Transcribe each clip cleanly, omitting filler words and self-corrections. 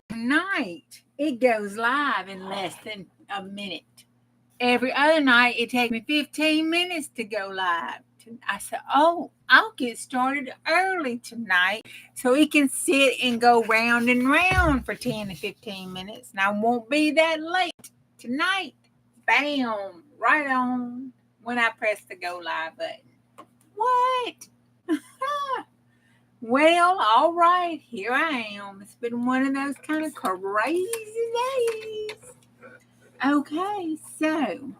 Tonight it goes live in less than a minute. Every other night it takes me 15 minutes to go live. I said, oh, I'll get started early tonight so it can sit and go round and round for 10 to 15 minutes. And I won't be that late tonight. Bam, right on when I press the go live button. What? Well, all right, here I am. It's been one of those kind of crazy days. Okay, so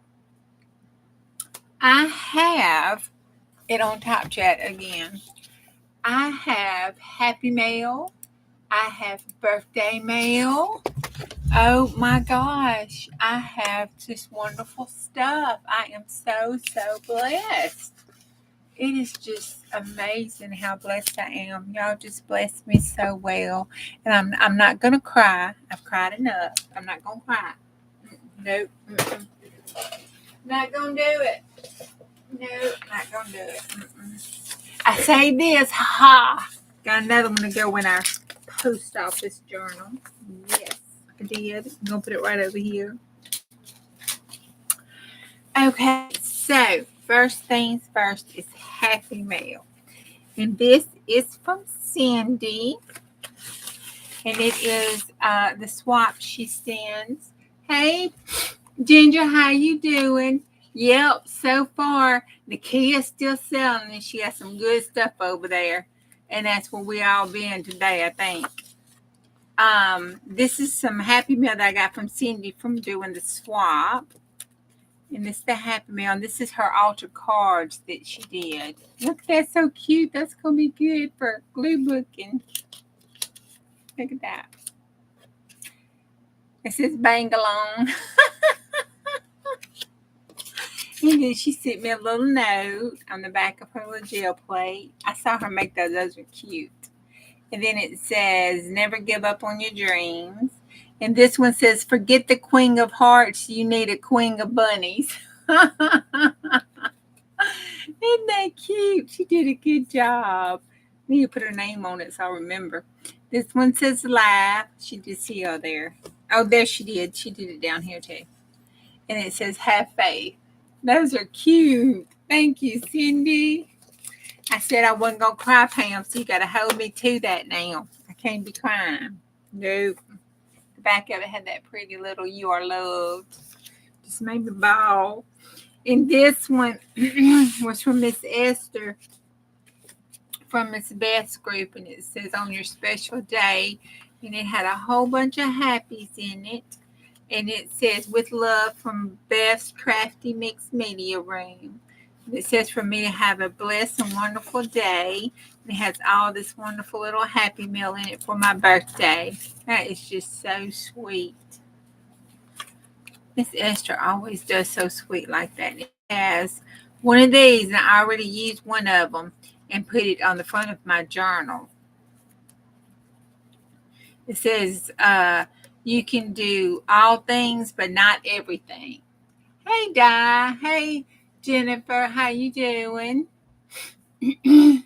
I have it on Top Chat again. I have Happy Mail. I have Birthday Mail. Oh my gosh, I have just wonderful stuff. I am so blessed. It is just amazing how blessed I am. Y'all just blessed me so well. And I'm not going to cry. I've cried enough. I'm not going to cry. Nope. Not going to do it. Nope. Not going to do it. I say this. Got another one to go in our post office journal. Yes, I did. I'm going to put it right over here. Okay. So, first things first is Happy Mail. And this is from Cindy. And it is the swap she sends. Hey, Ginger, how you doing? Yep, so far, Nakia's still selling and she has some good stuff over there. And that's where we all been today, I think. This is some Happy Mail that I got from Cindy from doing the swap. And this is the Happy Mail. And this is her altar cards that she did. Look, that's so cute. That's going to be good for glue booking. Look at that. It says bang along. And then she sent me a little note on the back of her little gel plate. I saw her make those. Those are cute. And then it says, never give up on your dreams. And this one says, forget the queen of hearts. You need a queen of bunnies. Isn't that cute? She did a good job. I need to put her name on it so I remember. This one says laugh. She did see her there. Oh, there she did. She did it down here too. And it says have faith. Those are cute. Thank you, Cindy. I said I wasn't going to cry, Pam, so you got to hold me to that now. I can't be crying. Nope. The back of it had that pretty little you are loved. Just made me bawl. And this one was from Miss Esther from Miss Beth's group. And it says on your special day. And it had a whole bunch of happies in it. And it says, with love from Beth's Crafty Mixed Media Room. It says for me to have a blessed and wonderful day. And it has all this wonderful little Happy Meal in it for my birthday. That is just so sweet. Miss Esther always does so sweet like that. It has one of these, and I already used one of them and put it on the front of my journal. It says, you can do all things, but not everything. Hey, Di. Hey, Jennifer. How you doing? And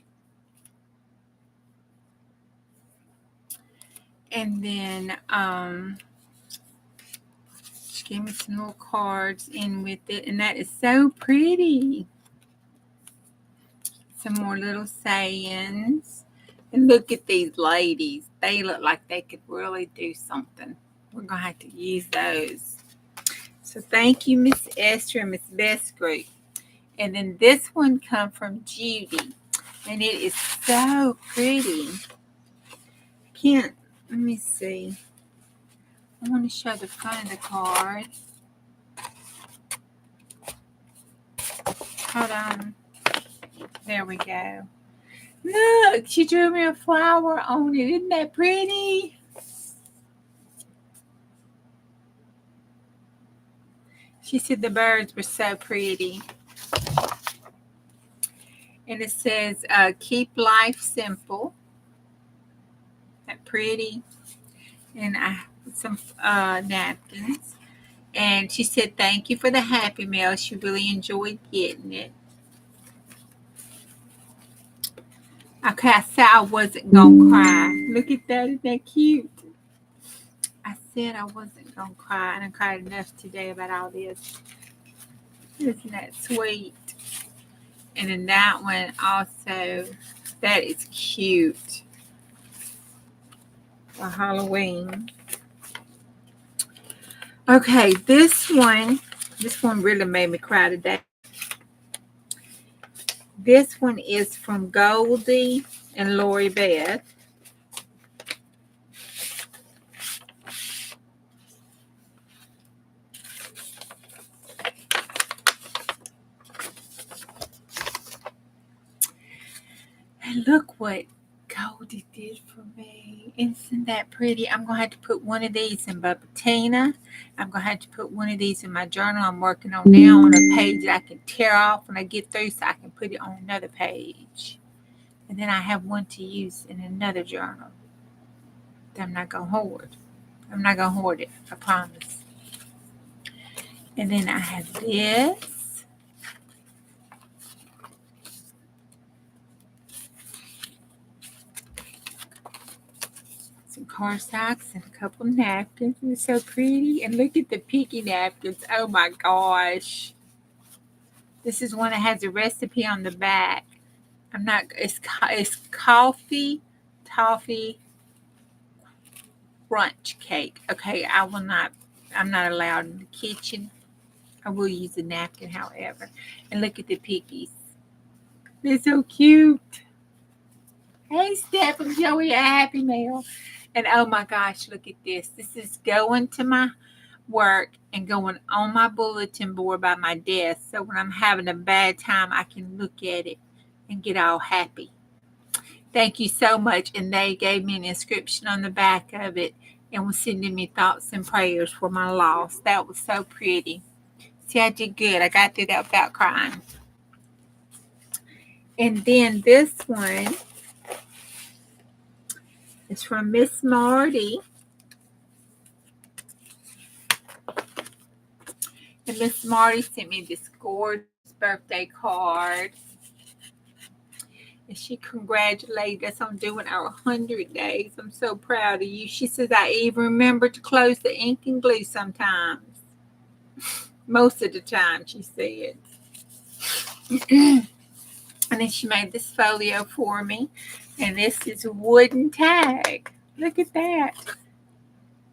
then she gave me some little cards in with it. And that is so pretty. Some more little sayings. And look at these ladies. They look like they could really do something. We're going to have to use those. So thank you, Miss Esther and Miss Beth's group. And then this one come from Judy. And it is so pretty. Let me see. I want to show the front of the card. Hold on. There we go. Look, she drew me a flower on it. Isn't that pretty? She said the birds were so pretty. And it says, keep life simple. That pretty. And I put some napkins. And she said, thank you for the Happy Meal. She really enjoyed getting it. Okay, I said I wasn't going to cry. Look at that. Isn't that cute? said I wasn't going to cry, and I cried enough today about all this. Isn't that sweet? And then that one also, that is cute for Halloween. Okay, this one really made me cry today. This one is from Goldie and Lori Beth. And look what Goldie did for me. Isn't that pretty? I'm going to have to put one of these in Bubbatina. I'm going to have to put one of these in my journal I'm working on now on a page that I can tear off when I get through so I can put it on another page. And then I have one to use in another journal that I'm not going to hoard. I'm not going to hoard it, I promise. And then I have this. Some cardstocks and a couple of napkins. It's so pretty. And look at the picky napkins. Oh my gosh. This is one that has a recipe on the back. It's coffee, toffee, brunch cake. Okay, I'm not allowed in the kitchen. I will use a napkin, however. And look at the pickies. They're so cute. Hey, Steph and Joey, a Happy Meal. And oh my gosh, look at this. This is going to my work and going on my bulletin board by my desk. So when I'm having a bad time, I can look at it and get all happy. Thank you so much. And they gave me an inscription on the back of it and was sending me thoughts and prayers for my loss. That was so pretty. See, I did good. I got through that without crying. And then this one is from Miss Marty. And Miss Marty sent me this gorgeous birthday card. And she congratulated us on doing our 100 days. I'm so proud of you. She says, I even remember to close the ink and glue sometimes. Most of the time, she said. And then she made this folio for me. And this is a wooden tag. Look at that.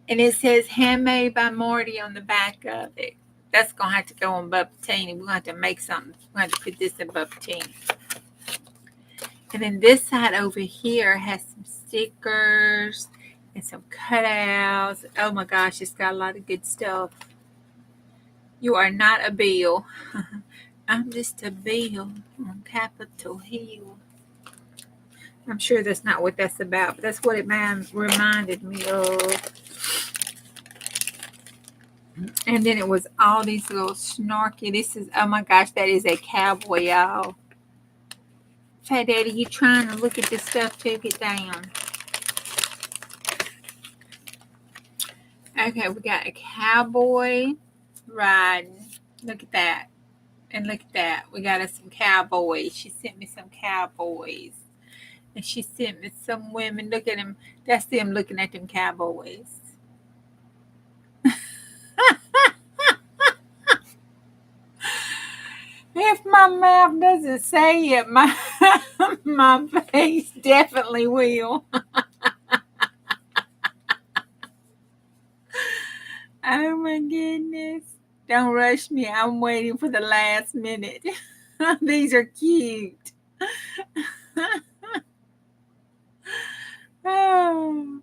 And it says handmade by Marty on the back of it. That's going to have to go on Bubbatina. We're going to have to make something. We're going to have to put this in Bubbatina. And then this side over here has some stickers and some cutouts. Oh my gosh, it's got a lot of good stuff. You are not a bill. I'm just a bill on Capitol Hill. I'm sure that's not what that's about, but that's what it reminded me of. And then it was all these little snarky. This is, oh my gosh, that is a cowboy, y'all. Hey, Daddy, you trying to look at this stuff too? Get down. Okay, we got a cowboy riding. Look at that. And look at that. We got us some cowboys. She sent me some cowboys. And she sent me some women. Look at them. That's them looking at them cowboys. If my mouth doesn't say it, my face definitely will. Oh my goodness. Don't rush me. I'm waiting for the last minute. These are cute. Oh.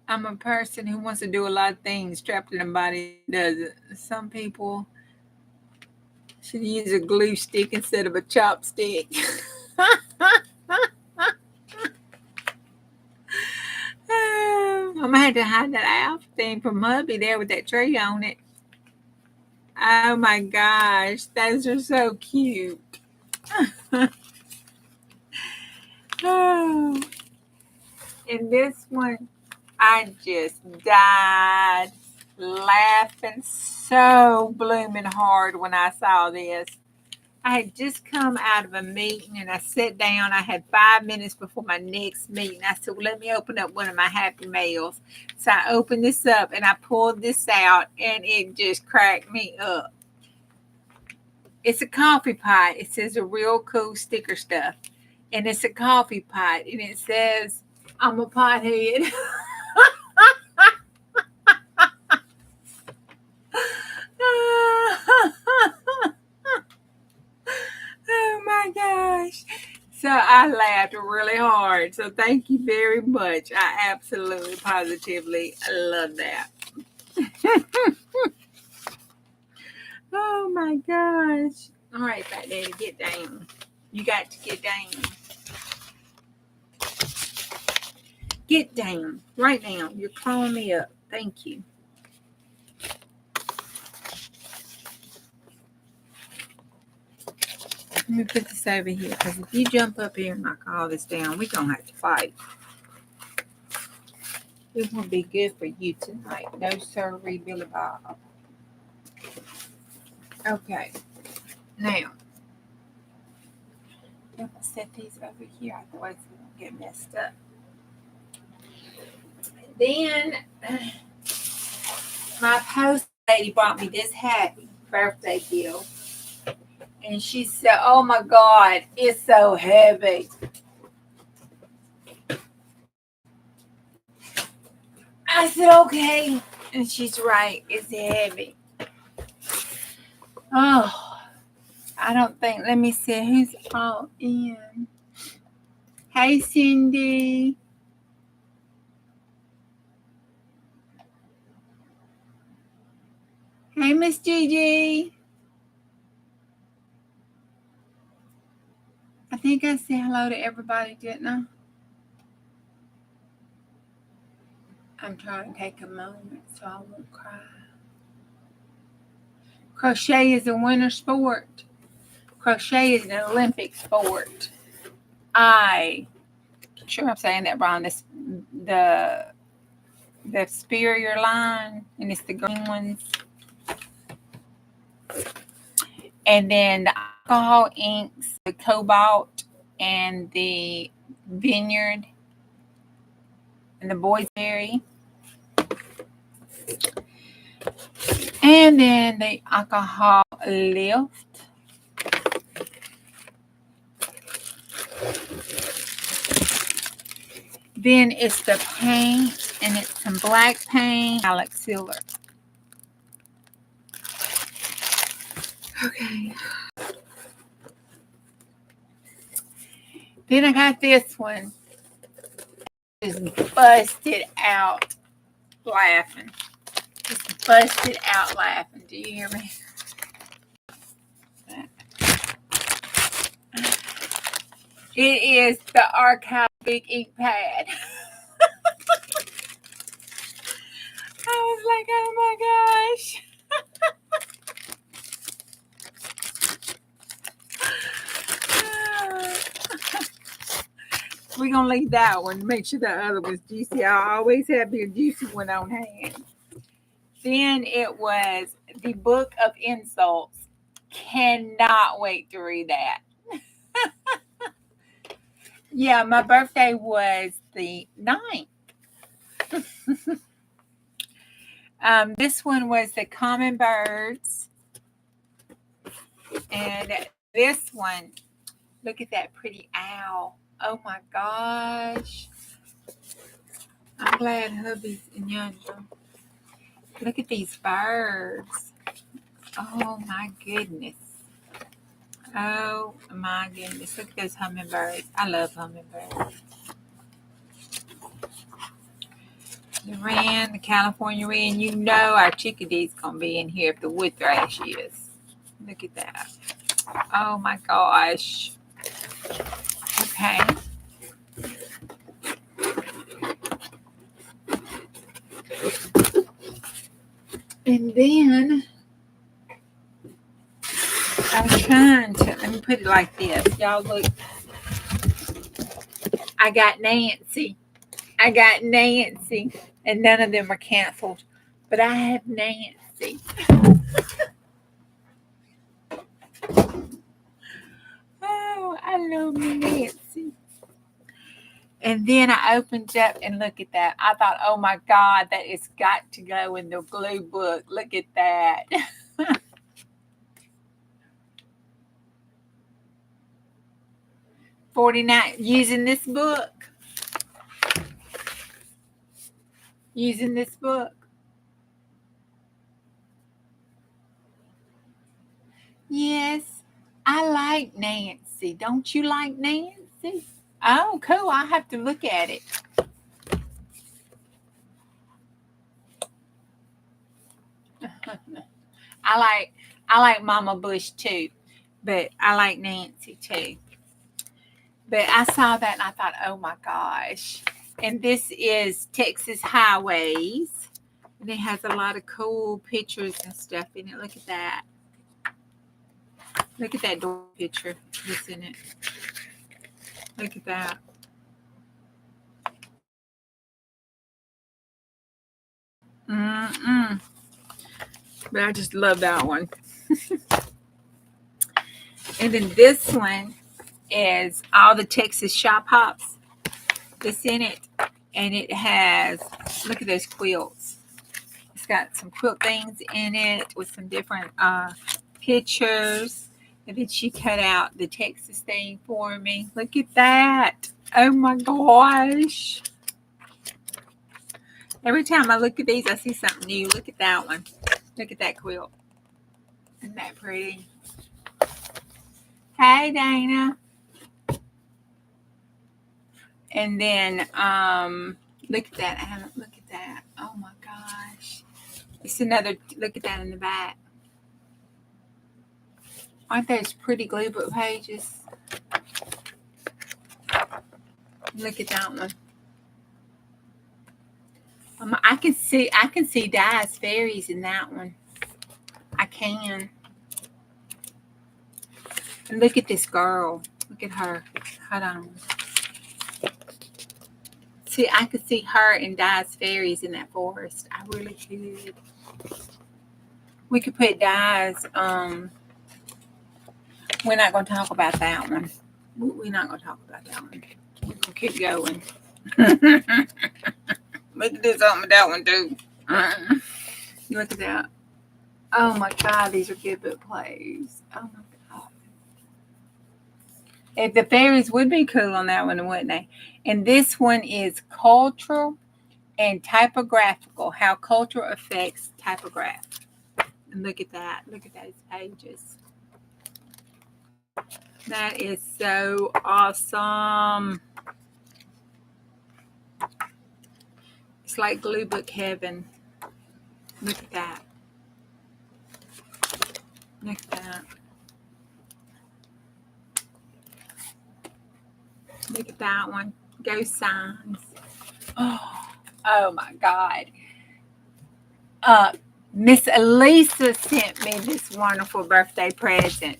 I'm a person who wants to do a lot of things trapped in a body doesn't. Some people should use a glue stick instead of a chopstick. I'm going to have to hide that Alf thing from hubby there with that tree on it. Oh my gosh, those are so cute. Oh. And this one, I just died laughing so blooming hard when I saw this. I had just come out of a meeting and I sat down. I had 5 minutes before my next meeting. I said, well, let me open up one of my Happy Meals. So I opened this up and I pulled this out and it just cracked me up. It's a coffee pot. It says a real cool sticker stuff. And it's a coffee pot. And it says, I'm a pothead. Oh my gosh. So I laughed really hard. So thank you very much. I absolutely, positively love that. Oh my gosh. All right, Fat Daddy, get down. You got to get down. Get down right now. You're calling me up. Thank you. Let me put this over here because if you jump up here and knock all this down, we're going to have to fight. It won't be good for you tonight. No sirree, Billy Bob. Okay. Now, I'm going to set these over here. Otherwise, they won't get messed up. Then, my post lady brought me this happy birthday gift. And she said, oh my God, it's so heavy. I said, okay. And she's right, it's heavy. Oh, I don't think, let me see who's all in. Hey, Cindy. Hey, Miss Gigi. I think I said hello to everybody, didn't I? I'm trying to take a moment so I won't cry. Crochet is a winter sport. Crochet is an Olympic sport. I'm sure I'm saying that wrong. The Superior line, and it's the green ones. And then the alcohol inks, the cobalt, and the vineyard, and the boysenberry. And then the alcohol lift. Then it's the paint, and it's some black paint, metallic silver. Okay. Then I got this one. Just busted out laughing. Just busted out laughing. Do you hear me? It is the Archive Big Ink Pad. I was like, oh my gosh. We're going to leave that one. Make sure the other one's juicy. I always have the juicy one on hand. Then it was the Book of Insults. Cannot wait to read that. Yeah, my birthday was the 9th. This one was the Common Birds. And this one, look at that pretty owl. Oh my gosh. I'm glad hubby's in yonder. Look at these birds. Oh my goodness. Oh my goodness. Look at those hummingbirds. I love hummingbirds. The wren, the California wren. You know our chickadee's going to be in here if the wood thrush is. Look at that. Oh my gosh. Okay. And then I was trying to, let me put it like this. Y'all look. I got Nancy. And none of them are canceled. But I have Nancy. I love me Nancy. And then I opened up and look at that. I thought, oh my God, that has got to go in the glue book. Look at that. $49 using this book. Using this book. Yes, I like Nancy. Don't you like Nancy? Oh, cool. I'll have to look at it. I like Mama Bush too, but I like Nancy too. But I saw that and I thought, oh my gosh. And this is Texas Highways. And it has a lot of cool pictures and stuff in it. Look at that. Look at that door picture that's in it. Look at that. Mm-mm. But I just love that one. And then this one is all the Texas shop hops that's in it. And it has, look at those quilts. It's got some quilt things in it with some different pictures. And then she cut out the Texas thing for me. Look at that. Oh my gosh. Every time I look at these, I see something new. Look at that one. Look at that quilt. Isn't that pretty? Hey, Dana. And then, look at that. Look at that. Oh my gosh. It's another, look at that in the back. Aren't those pretty glue book pages? Look at that one. I can see Dice Fairies in that one. I can. And look at this girl. Look at her. Hold on. See, I could see her and Dice Fairies in that forest. I really could. We could put Dice. We're not going to talk about that one. We're not going to talk about that one. We're going to keep going. Look at this something with that one too. Look at that. Oh my God, these are good book plays. Oh my God. If the fairies would be cool on that one, wouldn't they? And this one is cultural and typographical. How culture affects typograph. And look at that. Look at those pages. That is so awesome. It's like glue book heaven. Look at that. Look at that. Look at that one. Go signs. Oh my God. Miss Elisa sent me this wonderful birthday present.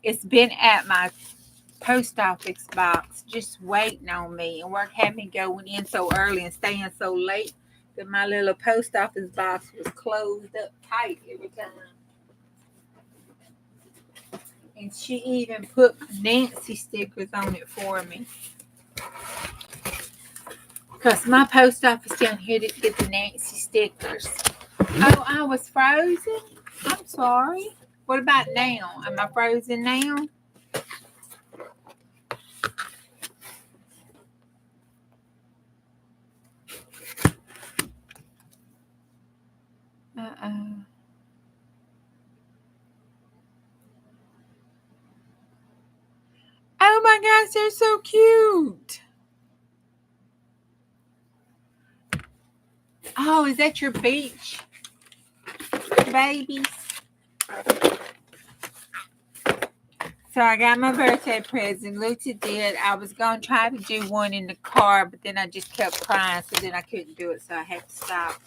It's been at my post office box just waiting on me, and work had me going in so early and staying so late that my little post office box was closed up tight every time. And she even put Nancy stickers on it for me. Because my post office down here didn't get the Nancy stickers. Oh, I was frozen? I'm sorry. What about now? Am I frozen now? Uh-oh. Oh my gosh, they're so cute. Oh, is that your beach babies? So I got my birthday present. Lucy did. I was going to try to do one in the car, but then I just kept crying, so then I couldn't do it, so I had to stop.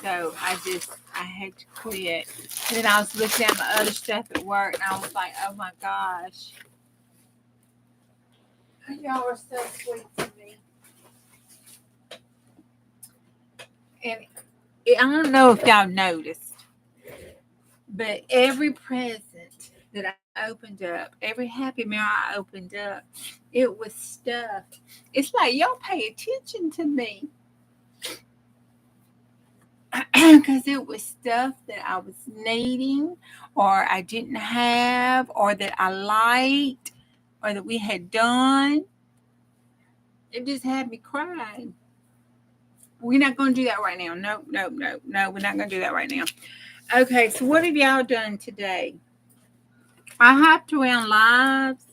So I had to quit. And then I was looking at my other stuff at work, and I was like, oh my gosh. Y'all are so sweet to me. And I don't know if y'all noticed, but every present that I opened up. Every Happy Meal I opened up, it was stuff. It's like y'all pay attention to me. Because it was stuff that I was needing, or I didn't have, or that I liked, or that we had done. It just had me crying. We're not going to do that right now. No, no, no, no. We're not going to do that right now. Okay, so what have y'all done today? I hopped around lives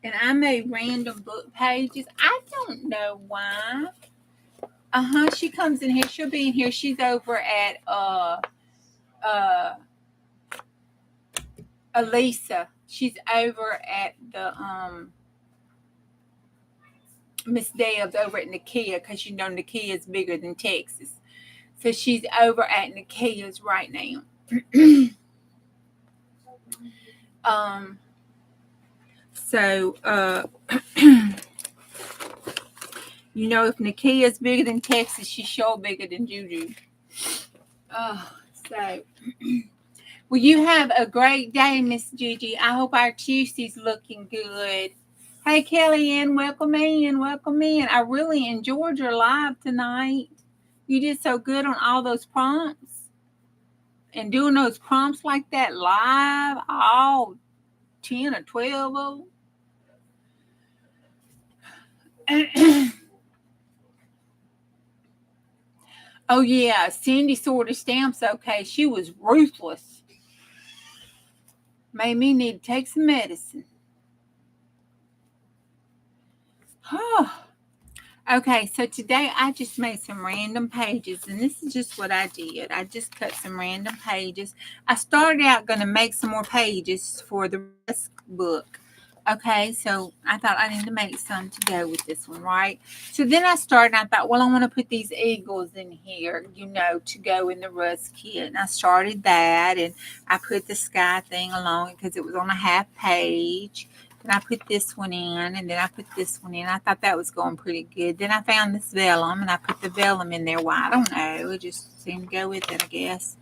and I made random book pages. I don't know why. She comes in here. She'll be in here. She's over at uh Elisa. She's over at the Miss Deb's over at Nakia, because you know Nakia is bigger than Texas. So she's over at Nakia's right now. So you know, if Nakia is bigger than Texas, she's sure bigger than Juju. So well, you have a great day, Miss Gigi. I hope our Tuesday's looking good. Hey, Kellyanne, welcome in. Welcome in. I really enjoyed your live tonight. You did so good on all those prompts. And doing those prompts like that live, all 10 or 12 of them. Oh, yeah. Cindy sorted stamps okay. She was ruthless. Made me need to take some medicine. Okay, so today I just made some random pages, and this is just what I did. I just cut some random pages. I started out going to make some more pages for the rest book. Okay, so I thought I need to make some to go with this one, right? So then I started, and I thought, well, I want to put these eagles in here, you know, to go in the Rust kit. And I started that, and I put the sky thing along because it was on a half page. And I put this one in, and then I put this one in. I thought that was going pretty good. Then I found this vellum, and I put the vellum in there. Why? I don't know. It just seemed to go with it, I guess.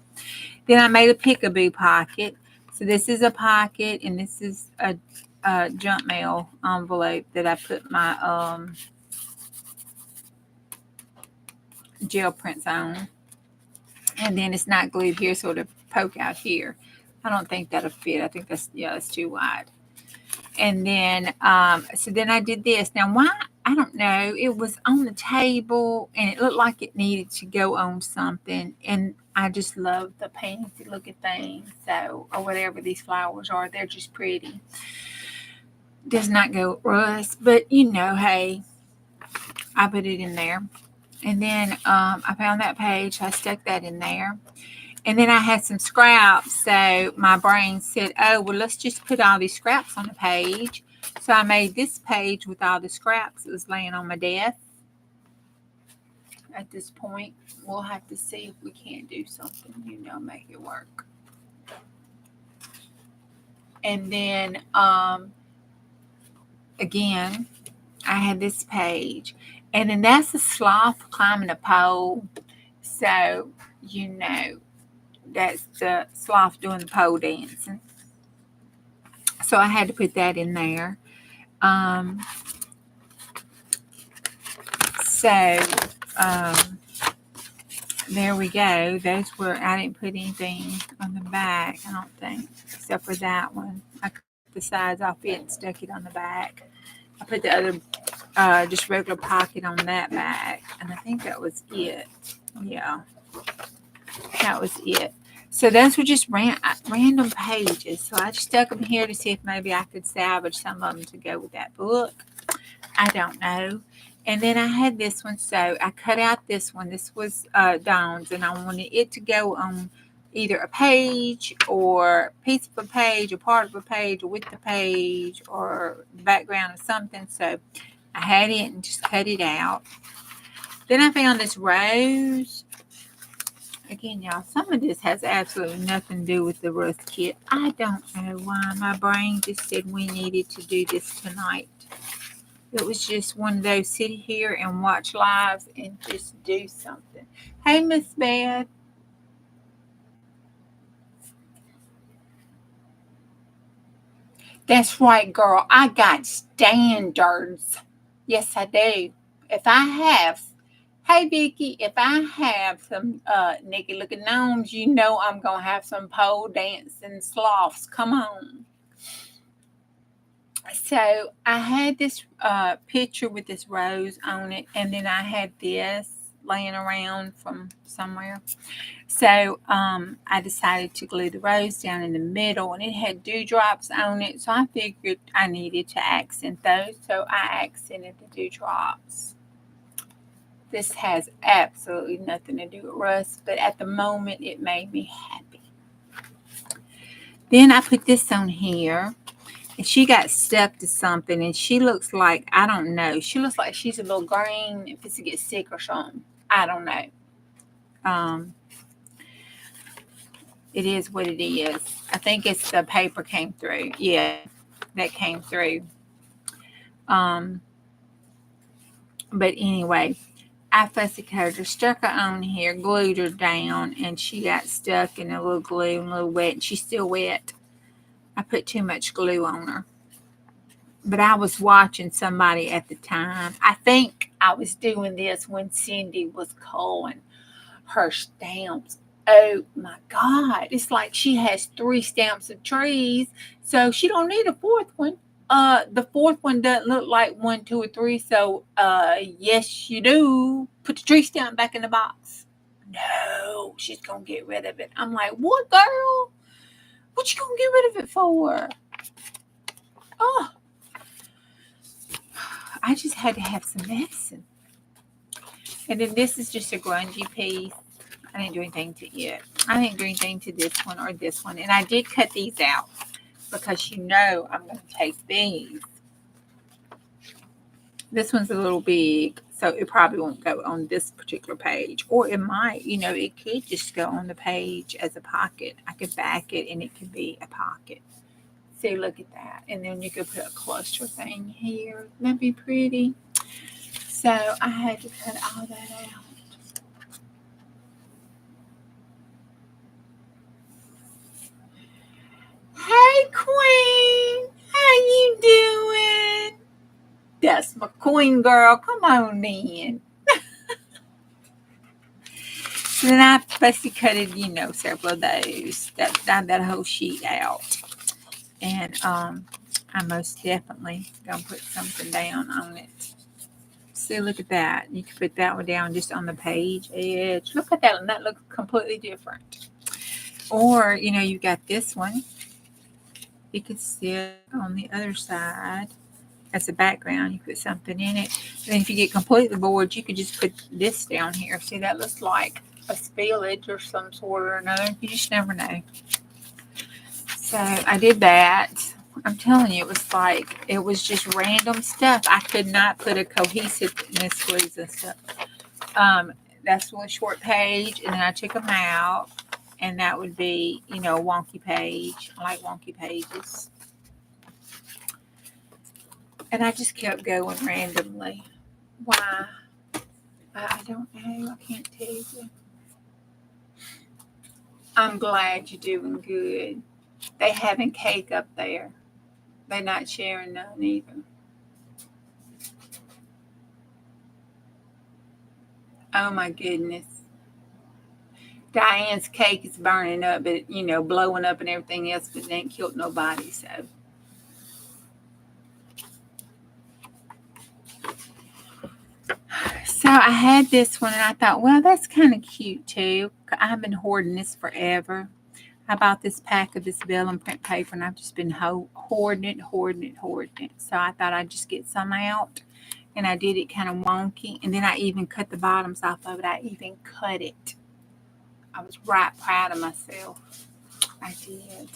Then I made a peekaboo pocket. So this is a pocket, and this is a junk mail envelope that I put my gel prints on. And then it's not glued here, so it'll poke out here. I don't think that'll fit. I think that's too wide. And then, so then I did this. Now, why? I don't know. It was on the table, and it looked like it needed to go on something. And I just love the fancy looking things. So, or whatever these flowers are, they're just pretty. Does not go with rust, but you know, hey, I put it in there. And then I found that page. So I stuck that in there. And then I had some scraps. So my brain said, oh, well, let's just put all these scraps on the page. So I made this page with all the scraps that was laying on my desk. At this point, we'll have to see if we can't do something, you know, make it work. And then, again, I had this page. And then that's a sloth climbing a pole. So, you know, that's the sloth doing the pole dancing. So I had to put that in there. There we go. Those were, I didn't put anything on the back, I don't think, except for that one. I cut the sides off it and stuck it on the back. I put the other, just regular pocket on that back, and I think that was it. Yeah, that was it. So those were just random pages. So I just stuck them here to see if maybe I could salvage some of them to go with that book. I don't know. And then I had this one. So I cut out this one. This was Dawn's, and I wanted it to go on either a page or a piece of a page or part of a page or with the page or the background of something. So I had it and just cut it out. Then I found this rose. Again, y'all, some of this has absolutely nothing to do with the Rust kit. I don't know why. My brain just said we needed to do this tonight. It was just one of those sit here and watch lives and just do something. Hey, Miss Beth. That's right, girl. I got standards. Yes, I do. If I have, hey, Vicky, if I have some naked looking gnomes, you know I'm going to have some pole dancing sloths. Come on. So I had this picture with this rose on it, and then I had this laying around from somewhere. So I decided to glue the rose down in the middle, and it had dewdrops on it. So I figured I needed to accent those. So I accented the dewdrops. This has absolutely nothing to do with rust, but at the moment it made me happy. Then I put this on here. And she got stuck to something, and she looks like, I don't know, she looks like she's a little green if it's to get sick or something. I don't know. It is what it is. I think it's the paper came through. Yeah, that came through. Um, but anyway, I fussy coated her, stuck her on here, glued her down, and she got stuck in a little glue and a little wet. And she's still wet. I put too much glue on her. But I was watching somebody at the time. I think I was doing this when Cindy was calling her stamps. Oh my God. It's like she has 3 stamps of trees, so she don't need a 4th one. The 4th one doesn't look like 1, 2, or 3. So yes you do. Put the tree stamp back in the box. No, she's gonna get rid of it. I'm like, what, girl? What you gonna get rid of it for? Oh, I just had to have some medicine. And then this is just a grungy piece. I didn't do anything to it. I didn't do anything to this one or this one. And I did cut these out because you know I'm going to take these. This one's a little big, so it probably won't go on this particular page. Or it might, you know, it could just go on the page as a pocket. I could back it and it could be a pocket. See, look at that. And then you could put a cluster thing here. That'd be pretty. So I had to cut all that out. Hey, Queen. How you doing? That's my queen, girl. Come on in. So then I fussy cutted, you know, several of those. That whole sheet out. And I most definitely gonna put something down on it. See, look at that. You can put that one down just on the page edge. Look at that one. That looks completely different. Or, you know, you got this one. You could sit on the other side as a background. You put something in it. And then if you get completely bored, you could just put this down here. See, that looks like a spillage or some sort or another. You just never know. So I did that. I'm telling you, it was just random stuff. I could not put a cohesiveness with and stuff. That's a short page, and then I took them out, and that would be, you know, a wonky page. I like wonky pages. And I just kept going randomly. Why? I don't know. I can't tell you. I'm glad you're doing good. They having cake up there. They're not sharing none either. Oh my goodness. Diane's cake is burning up, but you know, blowing up and everything else, but it ain't killed nobody. So I had this one, and I thought, well, that's kind of cute too. I've been hoarding this forever. I bought this pack of this vellum print paper, and I've just been hoarding it. So I thought I'd just get some out, and I did it kind of wonky, and then I even cut the bottoms off of it. I even cut it. I was right proud of myself. I did.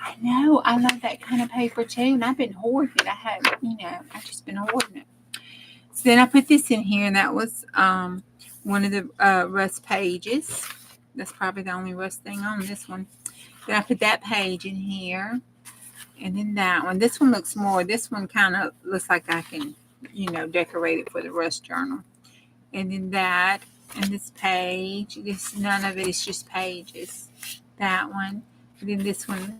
I know. I love that kind of paper too, and I've been hoarding it. I've just been hoarding it. So then I put this in here, and that was one of the rust pages. That's probably the only rust thing on this one. Then I put that page in here, and then that one. This one looks more. This one kind of looks like I can, you know, decorate it for the rust journal. And then that, and this page. None of it is just pages. That one. And then this one.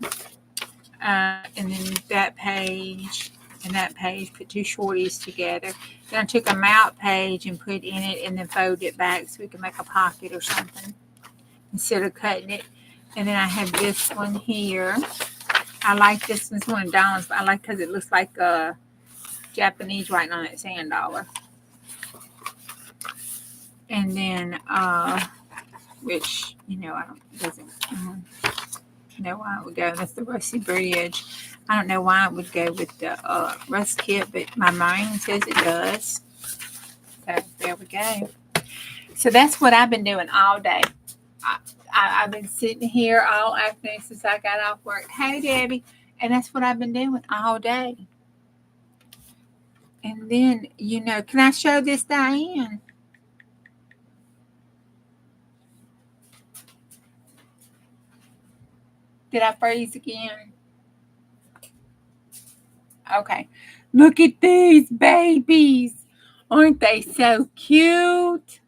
And then that page and that page, put two shorties together. Then I took a mount page and put in it and then folded it back so we can make a pocket or something instead of cutting it. And then I have this one here. I like this one. It's one of Dawn's, but I like because it looks like a Japanese writing on that sand dollar. And then, which, you know, doesn't know why it would go. That's the Rusty Bridge. I don't know why it would go with the rust kit, but my mind says it does. So there we go. So that's what I've been doing all day. I've been sitting here all afternoon since I got off work. Hey, Debbie. And that's what I've been doing all day. And then, you know, can I show this, Diane? Did I freeze again? Okay. Look at these babies. Aren't they so cute?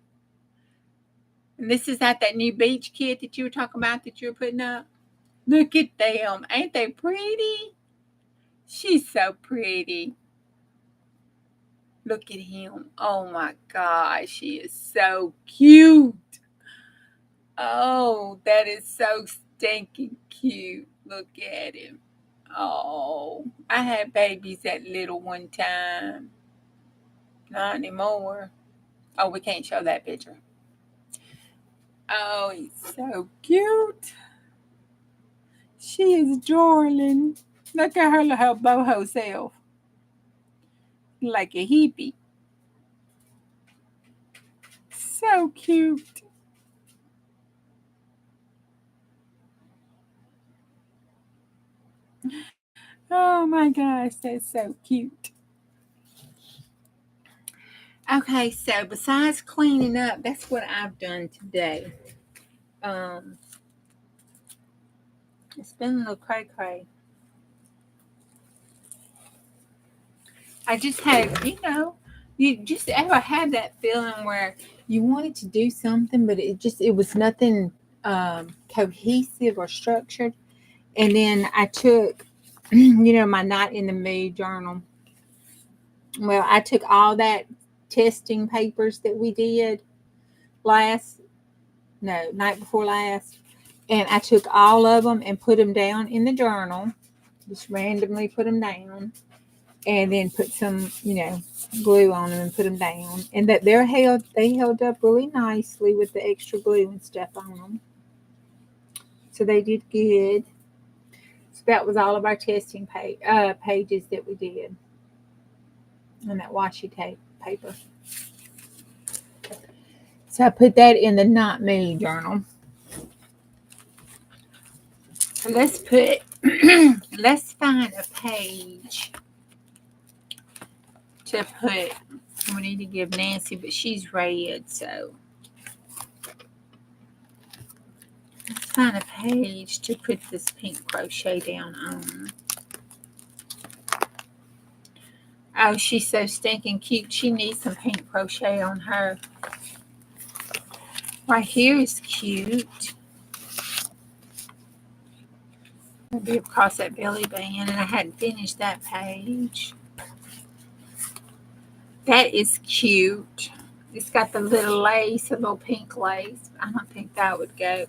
And this is at that new beach kit that you were talking about that you were putting up. Look at them. Ain't they pretty? She's so pretty. Look at him. Oh my gosh. She is so cute. Oh, that is so stinking cute. Look at him. Oh, I had babies that little one time. Not anymore. Oh, we can't show that picture. Oh, he's so cute. She is darling. Look at her little boho self. Like a hippie. So cute. Oh my gosh, that's so cute. Okay, so besides cleaning up, that's what I've done today. It's been a little cray-cray. I just had, you know, you just ever had that feeling where you wanted to do something, but it was nothing cohesive or structured. And then I took, you know, my Not in the Mood journal. Well, I took all that testing papers that we did night before last, and I took all of them and put them down in the journal, just randomly put them down, and then put some, you know, glue on them and put them down. And that they held up really nicely with the extra glue and stuff on them. So they did good. So that was all of our testing pages that we did on that washi tape paper. So I put that in the Not Me journal. So let's find a page to put. We need to give Nancy, but she's red, so let's find a page to put this pink crochet down on. Oh, she's so stinking cute. She needs some pink crochet on her. Right here is cute. It'll be across that belly band, and I hadn't finished that page. That is cute. It's got the little lace, a little pink lace. I don't think that would go.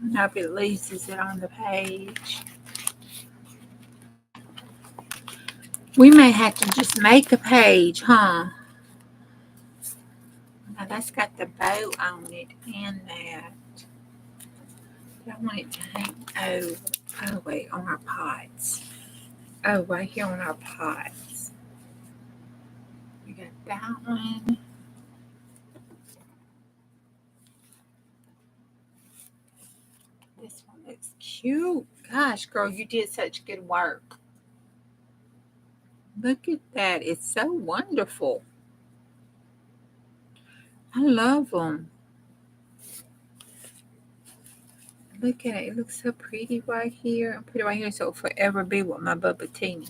Nope, it leaves it on the page. We may have to just make a page, huh? Now that's got the bow on it and that. I want it to hang oh wait, on our pots. Oh, right here on our pots. We got that one. This one looks cute. Gosh, girl, you did such good work. Look at that. It's so wonderful. I love them. Look at it. It looks so pretty right here. I'll put it right here so it'll forever be with my Bubba Teeny.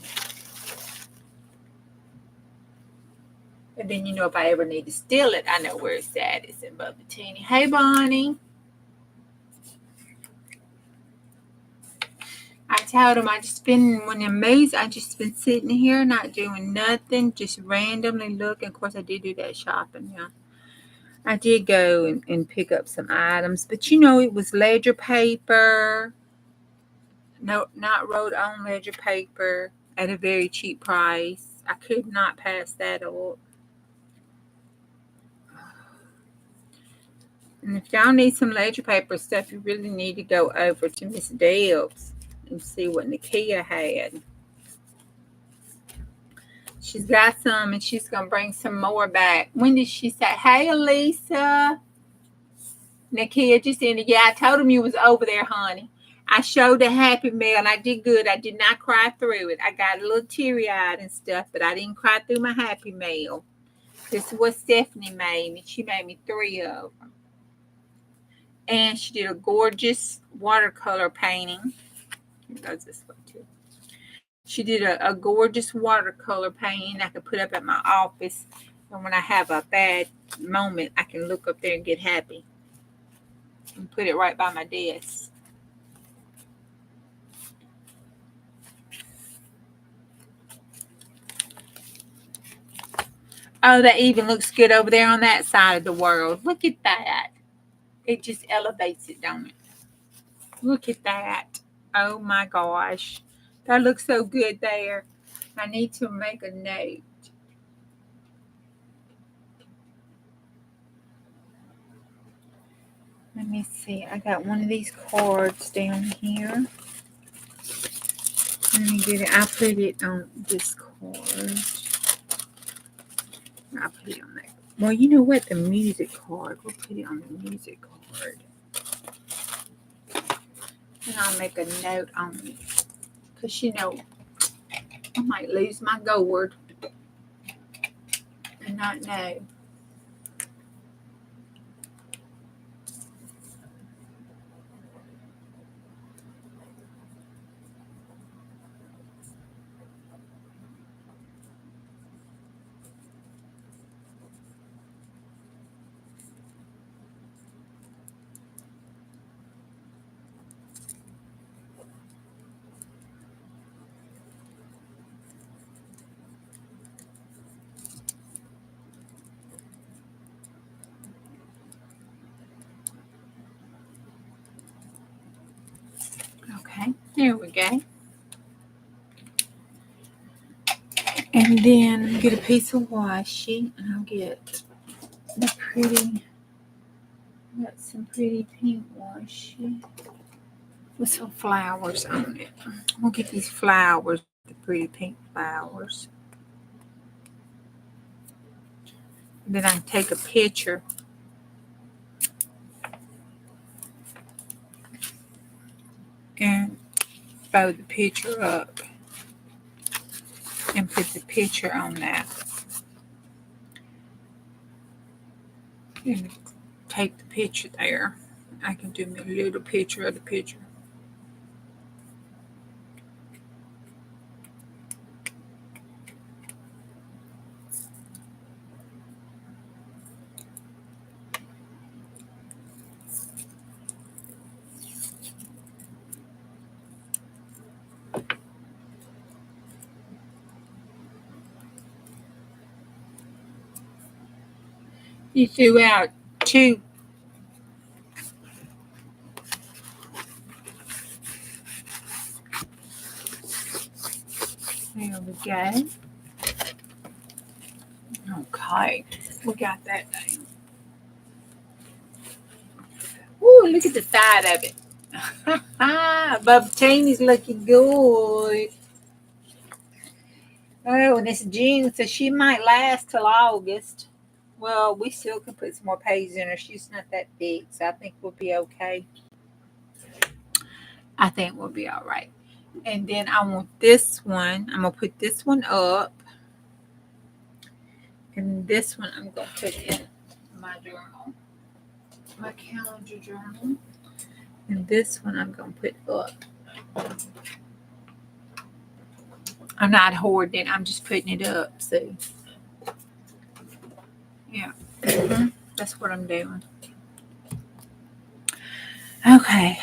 And then, you know, if I ever need to steal it, I know where it's at. It's in Bubba Teeny. Hey, Bonnie. I told him I just been, when it moves, I just been sitting here not doing nothing, just randomly looking. Of course, I did do that shopping, yeah. I did go and pick up some items, but it was ledger paper. No, not wrote on ledger paper at a very cheap price. I could not pass that up. And if y'all need some ledger paper stuff, you really need to go over to Miss Deb's and see what Nakia had. She's got some, and she's going to bring some more back. When did she say, hey, Elisa? Nakia just ended. Yeah, I told him you was over there, honey. I showed a Happy Mail, and I did good. I did not cry through it. I got a little teary-eyed and stuff, but I didn't cry through my Happy Mail. This is what Stephanie made me. She made me 3 of them. And she did a gorgeous watercolor painting. It goes this way, too. She did a gorgeous watercolor painting I could put up at my office. And when I have a bad moment, I can look up there and get happy. And put it right by my desk. Oh, that even looks good over there on that side of the world. Look at that. It just elevates it, don't it? Look at that. Oh my gosh. That looks so good there. I need to make a note. Let me see. I got one of these cards down here. Let me get it. I'll put it on this card. I'll put it on that. Well, you know what? The music card. We'll put it on the music card. And I'll make a note on it. Because, I might lose my gourd and not know. Okay, there we go. And then get a piece of washi, and I'll get got some pretty pink washi with some flowers on it. We'll get these flowers, the pretty pink flowers. And then I take a picture and fold the picture up and put the picture on that. And take the picture there. I can do a little picture of the picture. You threw out 2. There we go. Okay, we got that down. Ooh, look at the side of it. Bubba Teeny's looking good. Oh, and it's June, so she might last till August. Well, we still can put some more pages in her. She's not that big, so I think we'll be okay. I think we'll be all right. And then I want this one. I'm going to put this one up. And this one I'm going to put in my journal, my calendar journal. And this one I'm going to put up. I'm not hoarding it. I'm just putting it up. See? Yeah. That's what I'm doing. Okay.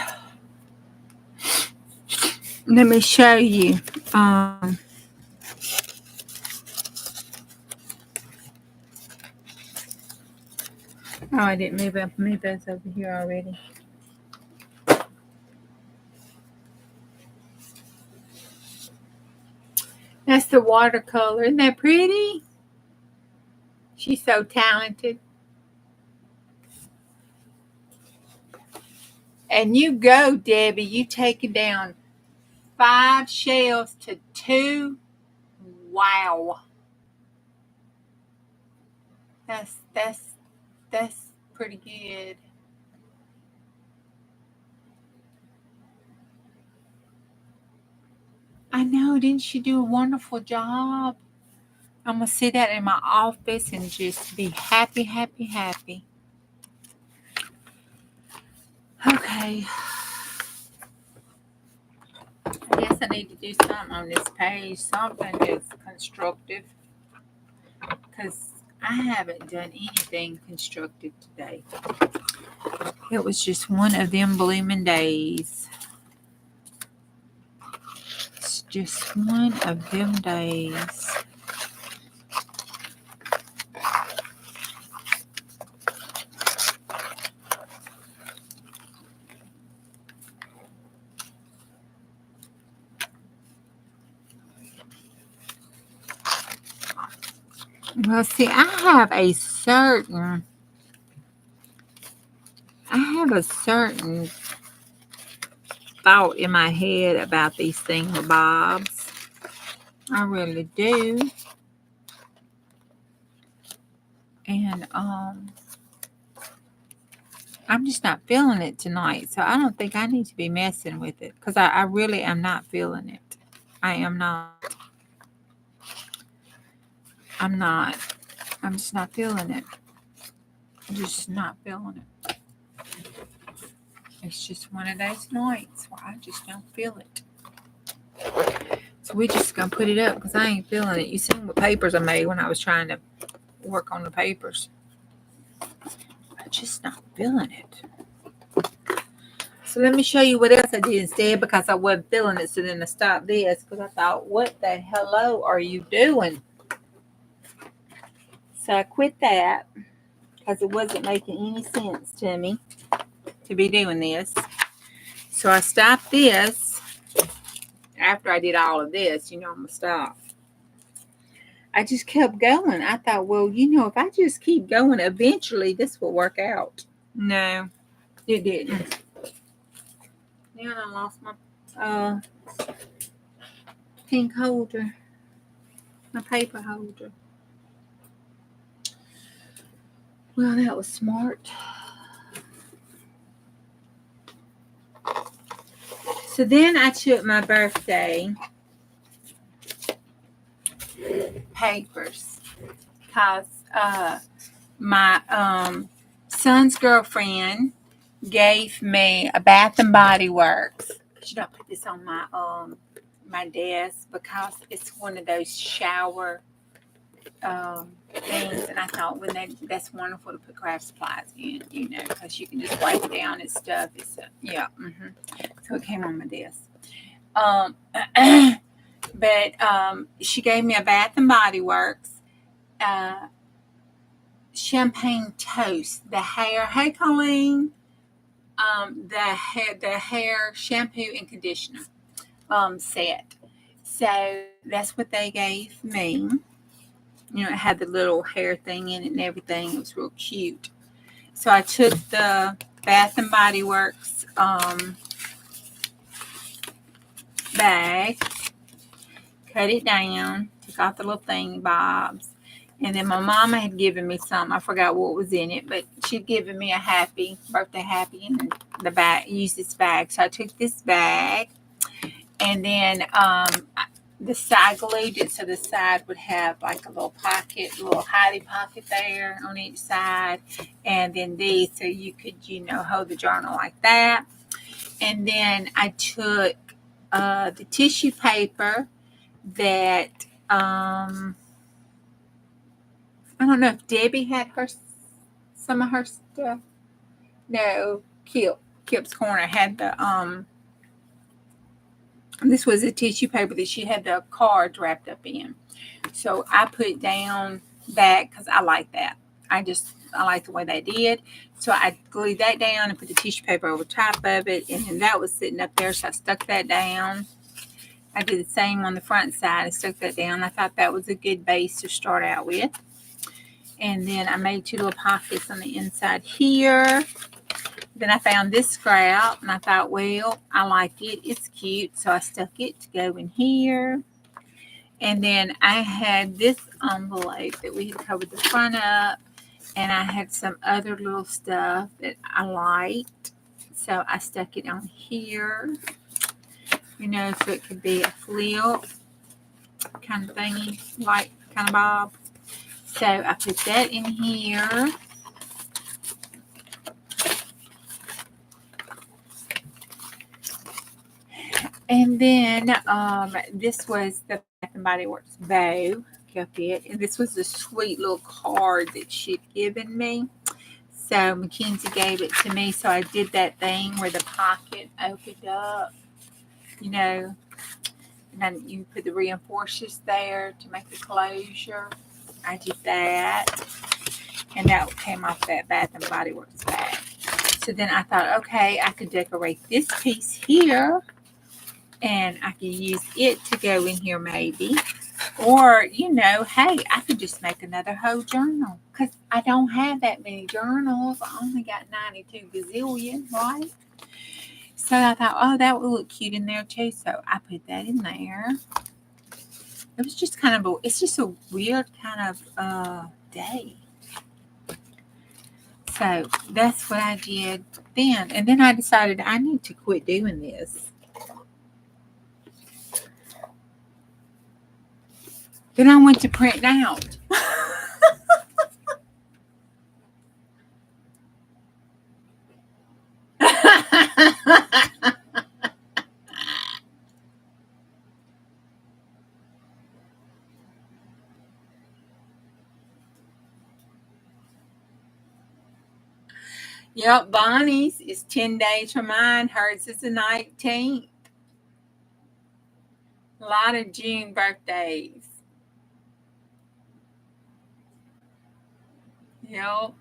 let me show you. Oh, I didn't move up. Move those over here already. That's the watercolor. Isn't that pretty? She's so talented. And you go, Debbie. You take it down 5 shells to 2. Wow. That's pretty good. I know, didn't she do a wonderful job? I'm gonna sit that in my office and just be happy, happy, happy. Okay. I guess I need to do something on this page, something that's constructive, because I haven't done anything constructive today. It was just one of them blooming days. It's just one of them days. Well, see, I have a certain thought in my head about these thingamabobs. I really do. And I'm just not feeling it tonight. So I don't think I need to be messing with it, because I really am not feeling it. I am not. I'm not. I'm just not feeling it. I'm just not feeling it. It's just one of those nights where I just don't feel it. So we just gonna put it up because I ain't feeling it. You seen what papers I made when I was trying to work on the papers. I'm just not feeling it. So let me show you what else I did instead, because I wasn't feeling it. So then I stopped this because I thought, what the hello are you doing? So I quit that because it wasn't making any sense to me to be doing this. So I stopped this. After I did all of this, I'm going to stop. I just kept going. I thought, well, if I just keep going, eventually this will work out. No, it didn't. Now I lost my pink holder, my paper holder. Well, that was smart. So then I took my birthday papers, because my son's girlfriend gave me a Bath and Body Works. Should I put this on my desk, because it's one of those shower things, and I thought that's wonderful to put craft supplies in, because you can just wipe it down and stuff. It's So it came on my desk. But she gave me a Bath and Body Works champagne toast, the hair. Hey, Colleen. The hair shampoo and conditioner set. So that's what they gave me. It had the little hair thing in it and everything. It was real cute. So I took the Bath and Body Works bag, cut it down, took off the little thingy bobs, and then my mama had given me some. I forgot what was in it, but she'd given me a birthday happy in the bag. Use this bag. So I took this bag, and then the side glued it so the side would have like a little pocket, a little hidey pocket there on each side, and then these so you could hold the journal like that. And then I took the tissue paper that I don't know if Debbie had some of her stuff. No, Kip's Corner had the This was a tissue paper that she had the cards wrapped up in. So I put down that because I like that. I like the way they did. So I glued that down and put the tissue paper over top of it. And then that was sitting up there. So I stuck that down. I did the same on the front side. I stuck that down. I thought that was a good base to start out with. And then I made 2 little pockets on the inside here. Then I found this scrap and I thought, well, I like it. It's cute. So I stuck it to go in here. And then I had this envelope that we had covered the front up. And I had some other little stuff that I liked. So I stuck it on here. You know, so it could be a flip kind of thingy, like kind of bob. So I put that in here. And then this was the Bath and Body Works bow. Kept it. And this was a sweet little card that she'd given me. So Mackenzie gave it to me. So I did that thing where the pocket opened up, you know, and then you put the reinforcers there to make the closure. I did that. And that came off that Bath and Body Works bag. So then I thought, okay, I could decorate this piece here. And I could use it to go in here maybe. Or, you know, hey, I could just make another whole journal. Because I don't have that many journals. I only got 92 gazillion, right? So I thought, oh, that would look cute in there too. So I put that in there. It was just kind of it's just a weird kind of day. So that's what I did then. And then I decided I need to quit doing this. Then I went to print out. Yep, Bonnie's is 10 days from mine. Hers is the 19th. A lot of June birthdays. Yep.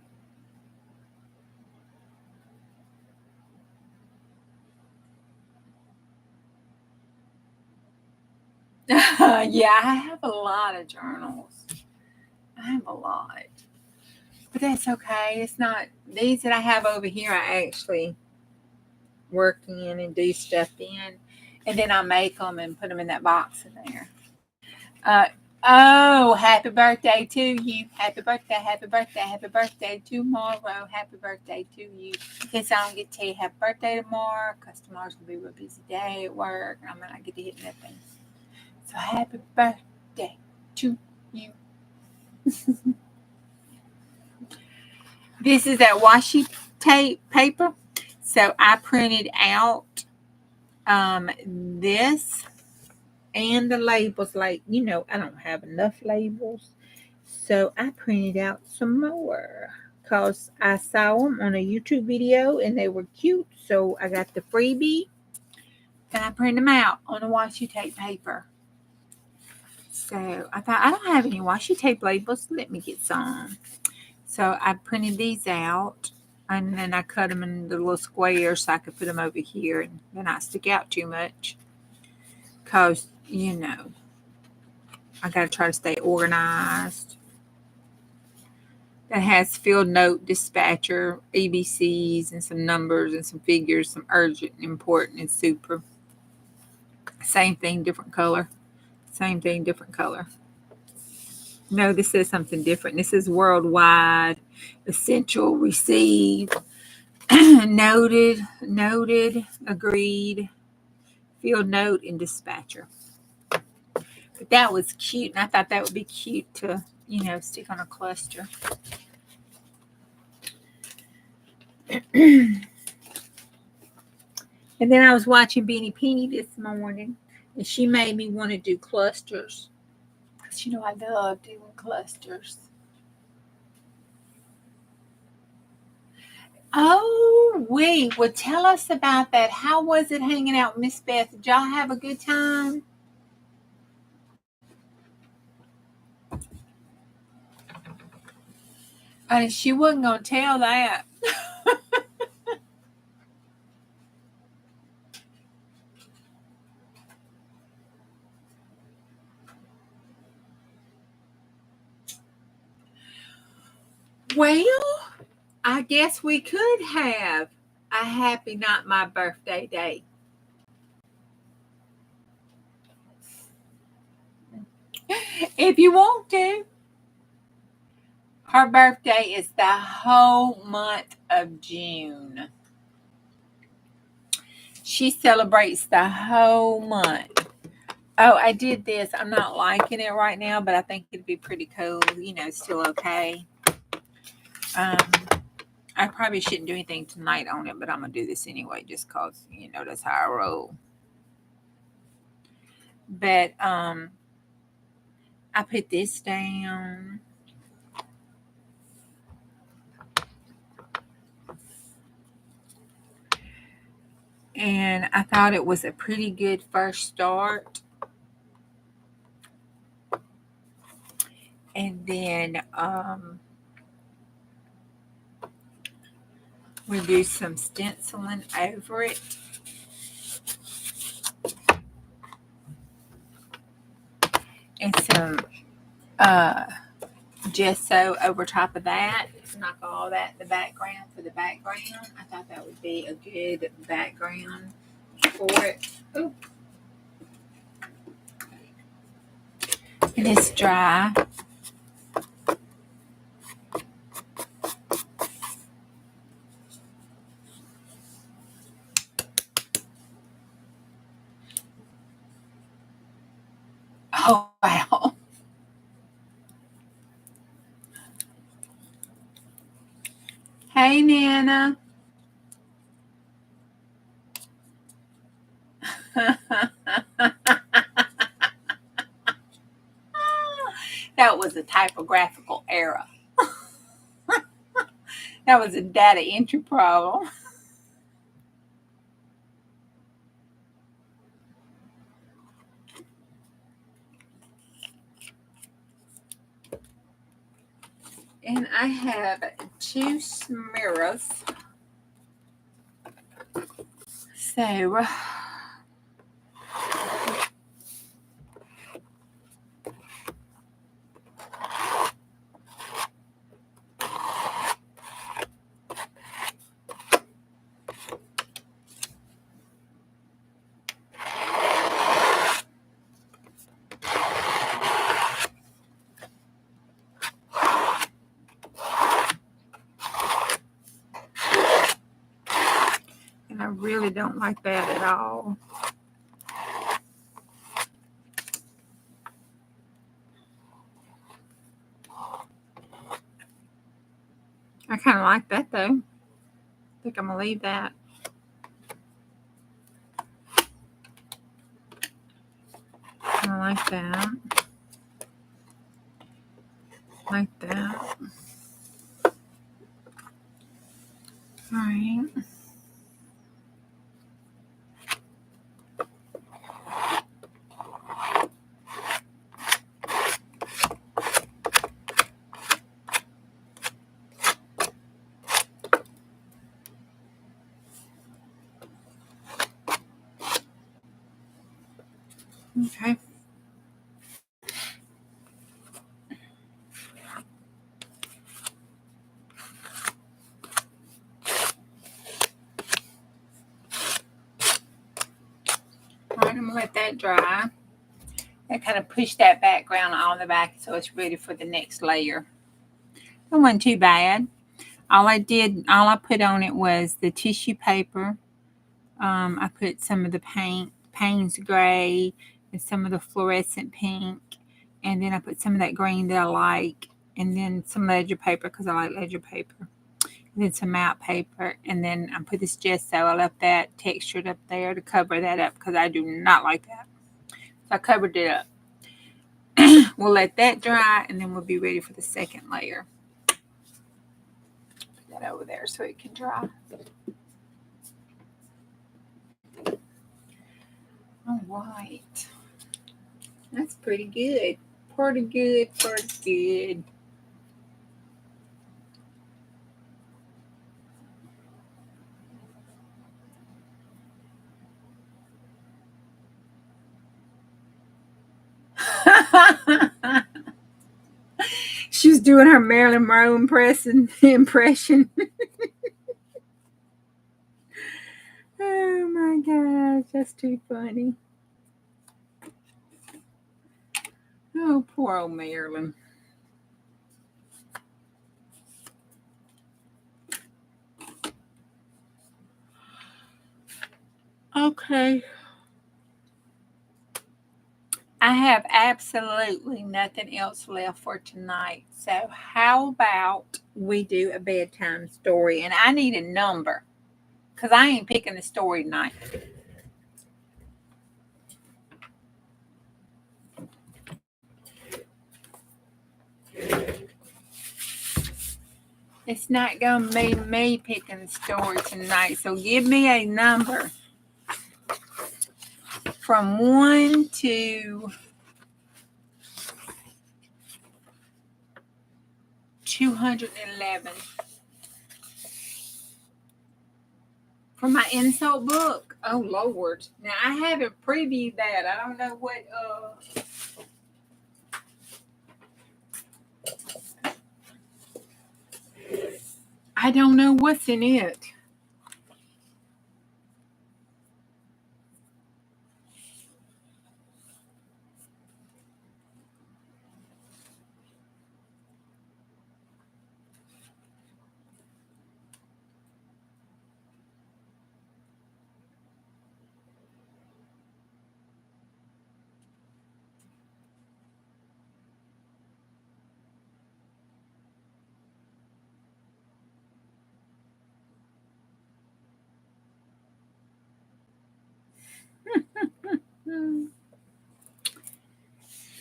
Yeah, I have a lot of journals. I have a lot. But that's okay. It's not these that I have over here. I actually work in and do stuff in, and then I make them and put them in that box in there. Uh, oh, happy birthday to you! Happy birthday! Happy birthday! Happy birthday tomorrow! Happy birthday to you! In case I don't get to tell you happy birthday tomorrow, because tomorrow's gonna be a real busy day at work, and I might not get to hit nothing. So happy birthday to you! This is that washi tape paper. So I printed out this and the labels. Like, you know, I don't have enough labels. So I printed out some more because I saw them on a YouTube video and they were cute. So I got the freebie and I printed them out on a washi tape paper. So I thought, I don't have any washi tape labels. Let me get some. So I printed these out and then I cut them in the little squares so I could put them over here and they're not stick out too much. Because, you know, I got to try to stay organized. That has field note, dispatcher, ABCs, and some numbers and some figures, some urgent, important, and super. Same thing, different color. Same thing, different color. No, this says something different. This is worldwide, essential, receive, noted, agreed, field note, and dispatcher. But that was cute, and I thought that would be cute to, you know, stick on a cluster. And then I was watching Beanie Peenie this morning, and she made me want to do clusters. Because, you know, I love doing clusters. Oh, wait. Well, tell us about that. How was it hanging out with Miss Beth? Did y'all have a good time? She wasn't going to tell that. Well, I guess we could have a happy not my birthday day. If you want to. Her birthday is the whole month of June. She celebrates the whole month. Oh, I did this. I'm not liking it right now, but I think it'd be pretty cool. Still okay. Um, I probably shouldn't do anything tonight on it, but I'm gonna do this anyway, just cause that's how I roll. But I put this down. And I thought it was a pretty good first start. And then we do some stenciling over it. And some gesso over top of that. Knock all that in the background for the background. I thought that would be a good background for it. Ooh. And it's dry. Oh, wow. Hey, Nana. That was a typographical error. That was a data entry problem. And I have 2 smears. So and I really don't like that at all. I kind of like that though. I think I'm gonna leave that. I like that. Like that. All right. Okay. All right, I'm gonna let that dry. I kind of push that background on the back so it's ready for the next layer. That wasn't too bad. All I put on it was the tissue paper. I put some of the Payne's gray, and some of the fluorescent pink, and then I put some of that green that I like, and then some ledger paper because I like ledger paper, and then some matte paper, and then I put this gesso. I left that textured up there to cover that up because I do not like that. So I covered it up. We'll let that dry, and then we'll be ready for the second layer. that over there so it can dry. All right. That's pretty good. Pretty good. Pretty good. She was doing her Marilyn Monroe impression. Oh my gosh, that's too funny. Oh, poor old Marilyn. Okay. I have absolutely nothing else left for tonight. So, how about we do a bedtime story? And I need a number because I ain't picking a story tonight. It's not going to be me picking a story tonight. So, give me a number from 1 to 211 for my insult book. Oh Lord! Now I haven't previewed that. I don't know what. I don't know what's in it.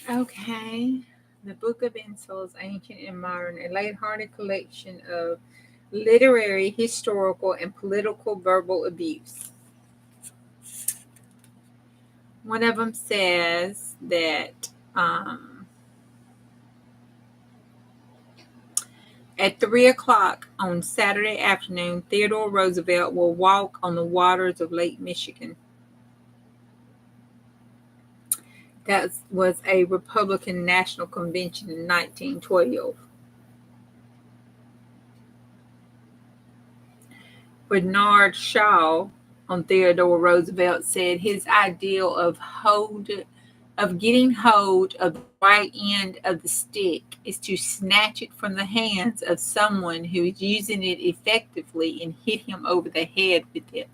Okay. The Book of Insults, Ancient and Modern, a lighthearted collection of literary, historical, and political verbal abuse. One of them says that at 3 o'clock on Saturday afternoon, Theodore Roosevelt will walk on the waters of Lake Michigan. That was a Republican National Convention in 1912. Bernard Shaw on Theodore Roosevelt said his ideal of getting hold of the right end of the stick is to snatch it from the hands of someone who is using it effectively and hit him over the head with it.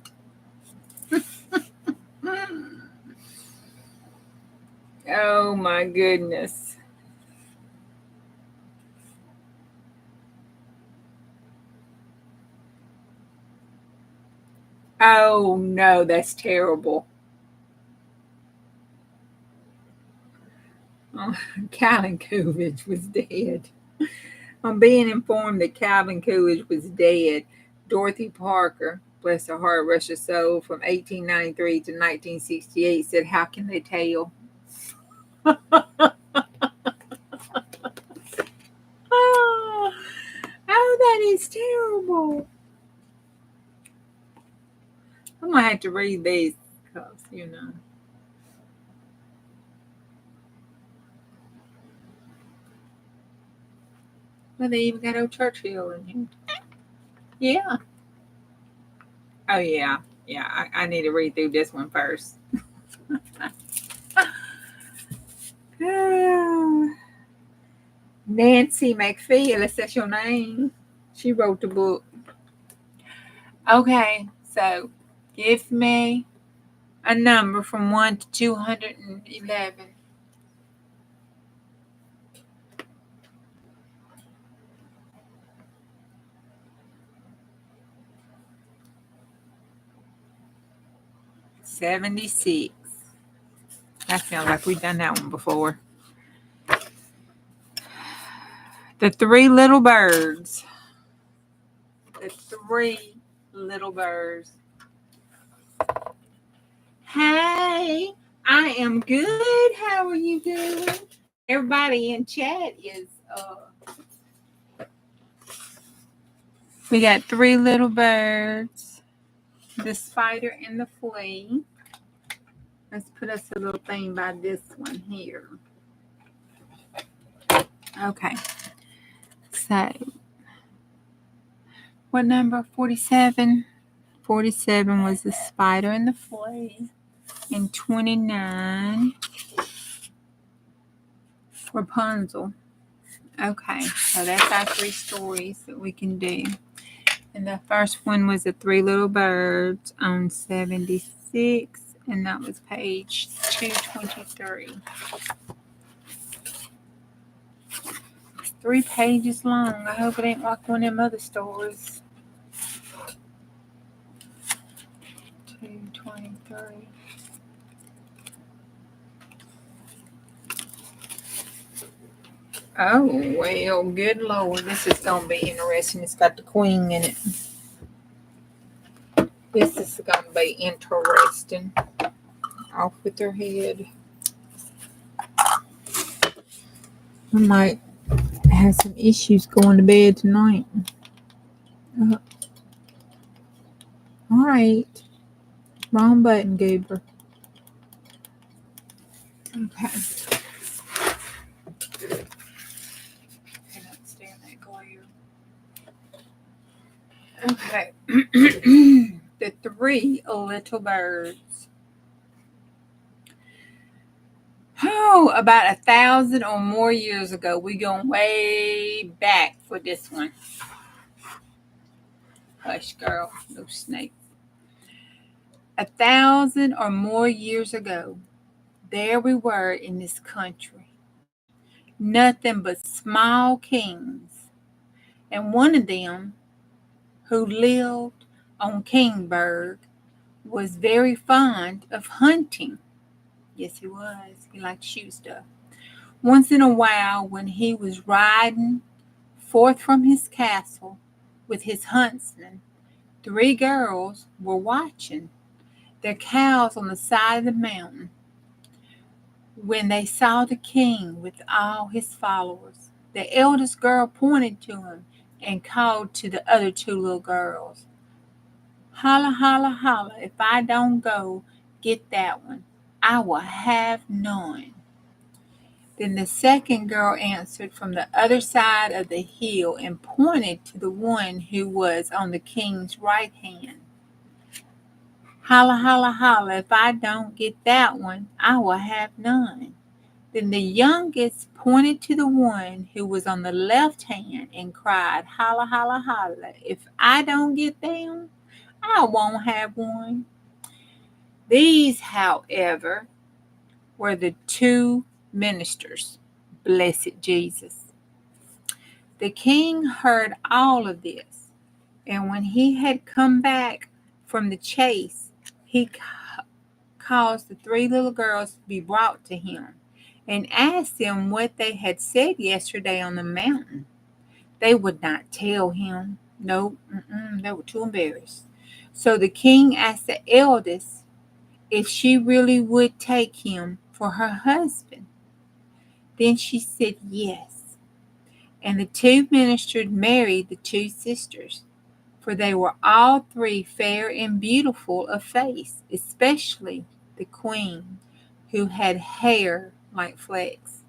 Oh my goodness. Oh no, that's terrible. Oh, Calvin Coolidge was dead. On being informed that Calvin Coolidge was dead, Dorothy Parker, bless her heart, rest her soul, from 1893 to 1968, said, "How can they tell?" Oh, that is terrible. I'm going to have to read these because, Well, they even got old Churchill in here. Yeah. Oh, yeah. Yeah, I need to read through this one first. Nancy McPhail, that's your name. She wrote the book. Okay, so give me a number from 1 to 211. $76. That sounds like we've done that one before. The Three Little Birds. The Three Little Birds. Hey, I am good. How are you doing? Everybody in chat is we got Three Little Birds, the Spider and the Flea. Let's put us a little thing by this one here. Okay. So, what number? 47? 47 was the Spider and the Flea. And 29, Rapunzel. Okay, so that's our three stories that we can do. And the first one was the Three Little Birds on 76, and that was page 223. It's 3 pages long. I hope it ain't like one of them other stories. 223. Oh, well, good Lord. This is going to be interesting. It's got the queen in it. This is going to be interesting. Off with her head. I might have some issues going to bed tonight. All right. Wrong button, Goober. Okay. Okay. The Three Little Birds. Oh, about 1,000 or more years ago. We're going way back for this one. Hush, girl. No snake. 1,000 or more years ago, there we were in this country. Nothing but small kings. And one of them, who lived on Kingburg, was very fond of hunting. Yes, he was. He liked to shoot stuff. Once in a while, when he was riding forth from his castle with his huntsmen, 3 girls were watching their cows on the side of the mountain. When they saw the king with all his followers, the eldest girl pointed to him and called to the other 2 little girls, "Holla, holla, holla, if I don't go get that one, I will have none." Then the second girl answered from the other side of the hill and pointed to the one who was on the king's right hand. "Holla, holla, holla, if I don't get that one, I will have none." Then the youngest pointed to the one who was on the left hand and cried, "Holla, holla, holla, if I don't get them, I won't have one." These, however, were the 2 ministers. Blessed Jesus. The king heard all of this, and when he had come back from the chase, he caused the 3 little girls to be brought to him and asked them what they had said yesterday on the mountain. They would not tell him. No, they were too embarrassed. So the king asked the eldest if she really would take him for her husband. Then she said yes. And the 2 ministers married the 2 sisters, for they were all 3 fair and beautiful of face, especially the queen, who had hair like flax.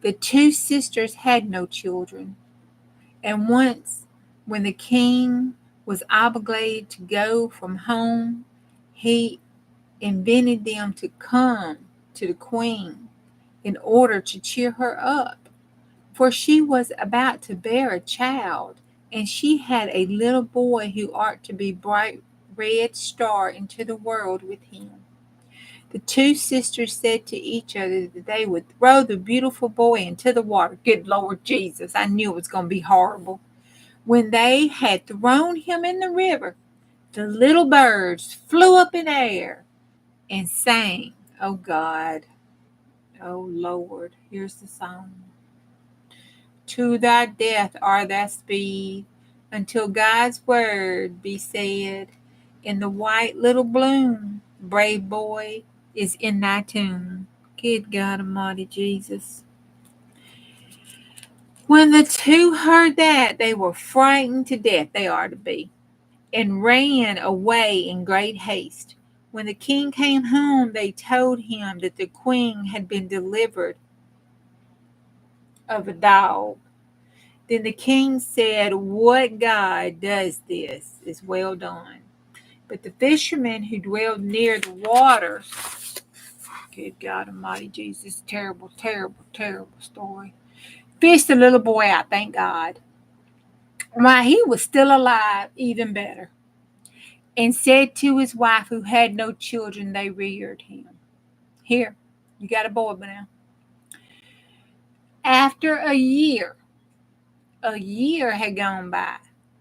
The 2 sisters had no children, and once, when the king was obligated to go from home, he invited them to come to the queen in order to cheer her up, for she was about to bear a child, and she had a little boy who ought to be bright red star into the world with him. The 2 sisters said to each other that they would throw the beautiful boy into the water. Good Lord Jesus, I knew it was going to be horrible. When they had thrown him in the river, the little birds flew up in the air and sang, "Oh God, oh Lord," here's the song. "To thy death are thy speed, until God's word be said. In the white little bloom, brave boy, is in thy tomb. Good God Almighty Jesus. When the two heard that, they were frightened to death, they are to be, and ran away in great haste. When the king came home, they told him that the queen had been delivered of a dog. Then the king said, what God does this is well done. But the fishermen who dwelled near the waters, good God Almighty Jesus, terrible, terrible, terrible story, fished the little boy out, thank God. While he was still alive, even better, and said to his wife who had no children, they reared him. Here, you got a boy now. After a year had gone by,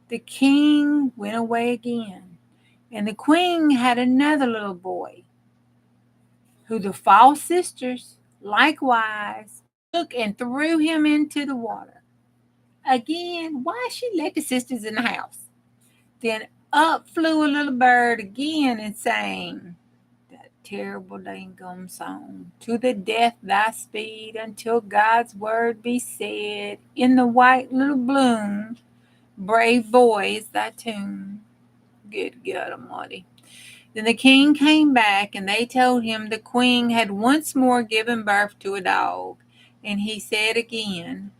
the king went away again, and the queen had another little boy, who the false sisters likewise took and threw him into the water. Again, why she let the sisters in the house? Then up flew a little bird again and sang that terrible dang-gum song. To the death thy speed until God's word be said. In the white little bloom, brave boy is thy tomb. Good God Almighty. Then the king came back, and they told him the queen had once more given birth to a dog. And he said again,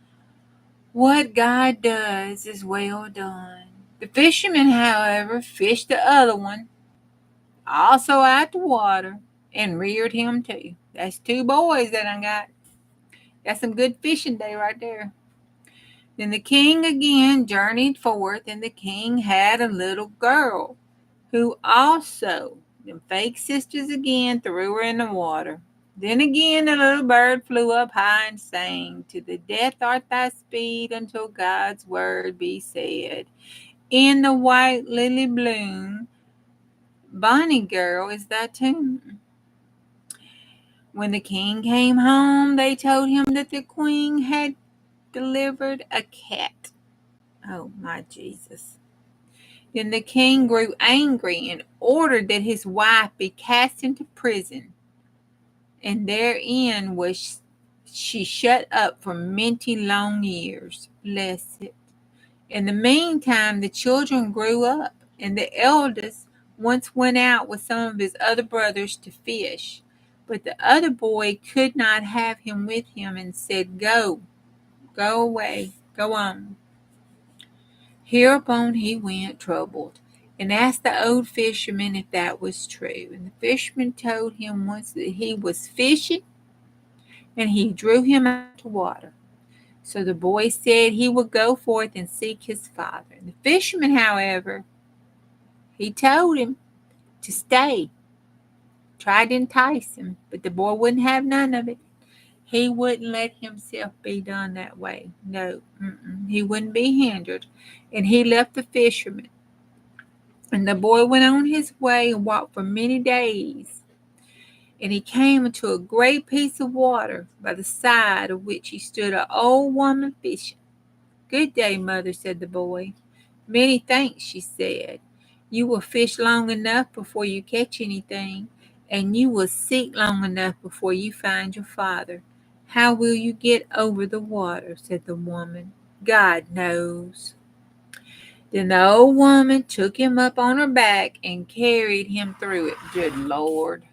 what God does is well done. The fishermen, however, fished the other one, also out the water, and reared him too. That's two boys that I got. That's some good fishing day right there. Then the king again journeyed forth, and the king had a little girl, who also, them fake sisters again, threw her in the water. Then again the little bird flew up high and sang, to the death art thy speed until God's word be said. In the white lily bloom, bonny girl is thy tomb. When the king came home, they told him that the queen had delivered a cat. Oh my Jesus. Then the king grew angry and ordered that his wife be cast into prison, and therein was she shut up for many long years. Blessed. In the meantime, the children grew up, and the eldest once went out with some of his other brothers to fish. But the other boy could not have him with him, and said, go away, go on. Hereupon he went troubled, and asked the old fisherman if that was true. And the fisherman told him once that he was fishing, and he drew him out to water. So the boy said he would go forth and seek his father. And the fisherman, however, he told him to stay, tried to entice him, but the boy wouldn't have none of it. He wouldn't let himself be done that way. No, he wouldn't be hindered. And he left the fisherman. And the boy went on his way and walked for many days. And he came into a great piece of water, by the side of which he stood an old woman fishing. Good day, mother, said the boy. Many thanks, she said. You will fish long enough before you catch anything, and you will seek long enough before you find your father. How will you get over the water? Said the woman. God knows. Then the old woman took him up on her back and carried him through it. Good Lord.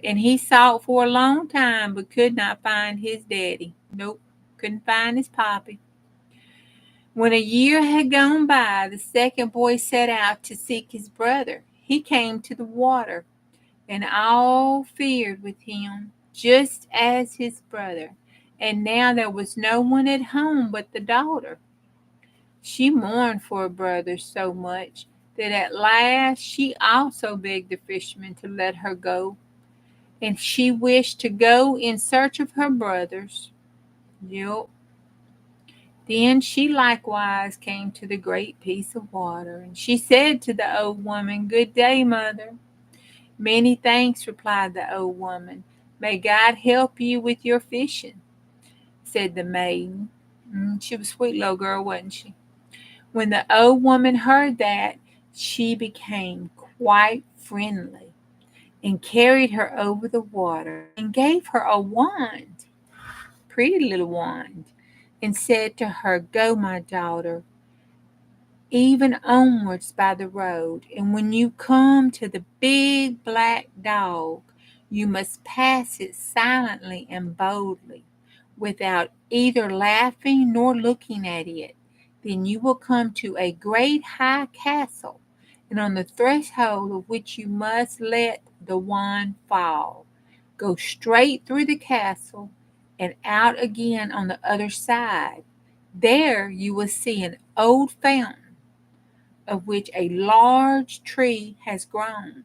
And he sought for a long time, but could not find his daddy. Nope, couldn't find his pappy. When a year had gone by, the second boy set out to seek his brother. He came to the water, and all feared with him, just as his brother. And now there was no one at home but the daughter. She mourned for her brother so much that at last she also begged the fisherman to let her go, and she wished to go in search of her brothers. Yep. Then she likewise came to the great piece of water, and she said to the old woman, Good day, mother. Many thanks, replied the old woman. May God help you with your fishing, said the maiden. She was a sweet little girl, wasn't she? When the old woman heard that, she became quite friendly and carried her over the water and gave her a wand, pretty little wand, and said to her, "Go, my daughter, even onwards by the road, and when you come to the big black dog, you must pass it silently and boldly, without either laughing nor looking at it. Then you will come to a great high castle, and on the threshold of which you must let the wand fall. Go straight through the castle and out again on the other side. There you will see an old fountain, of which a large tree has grown.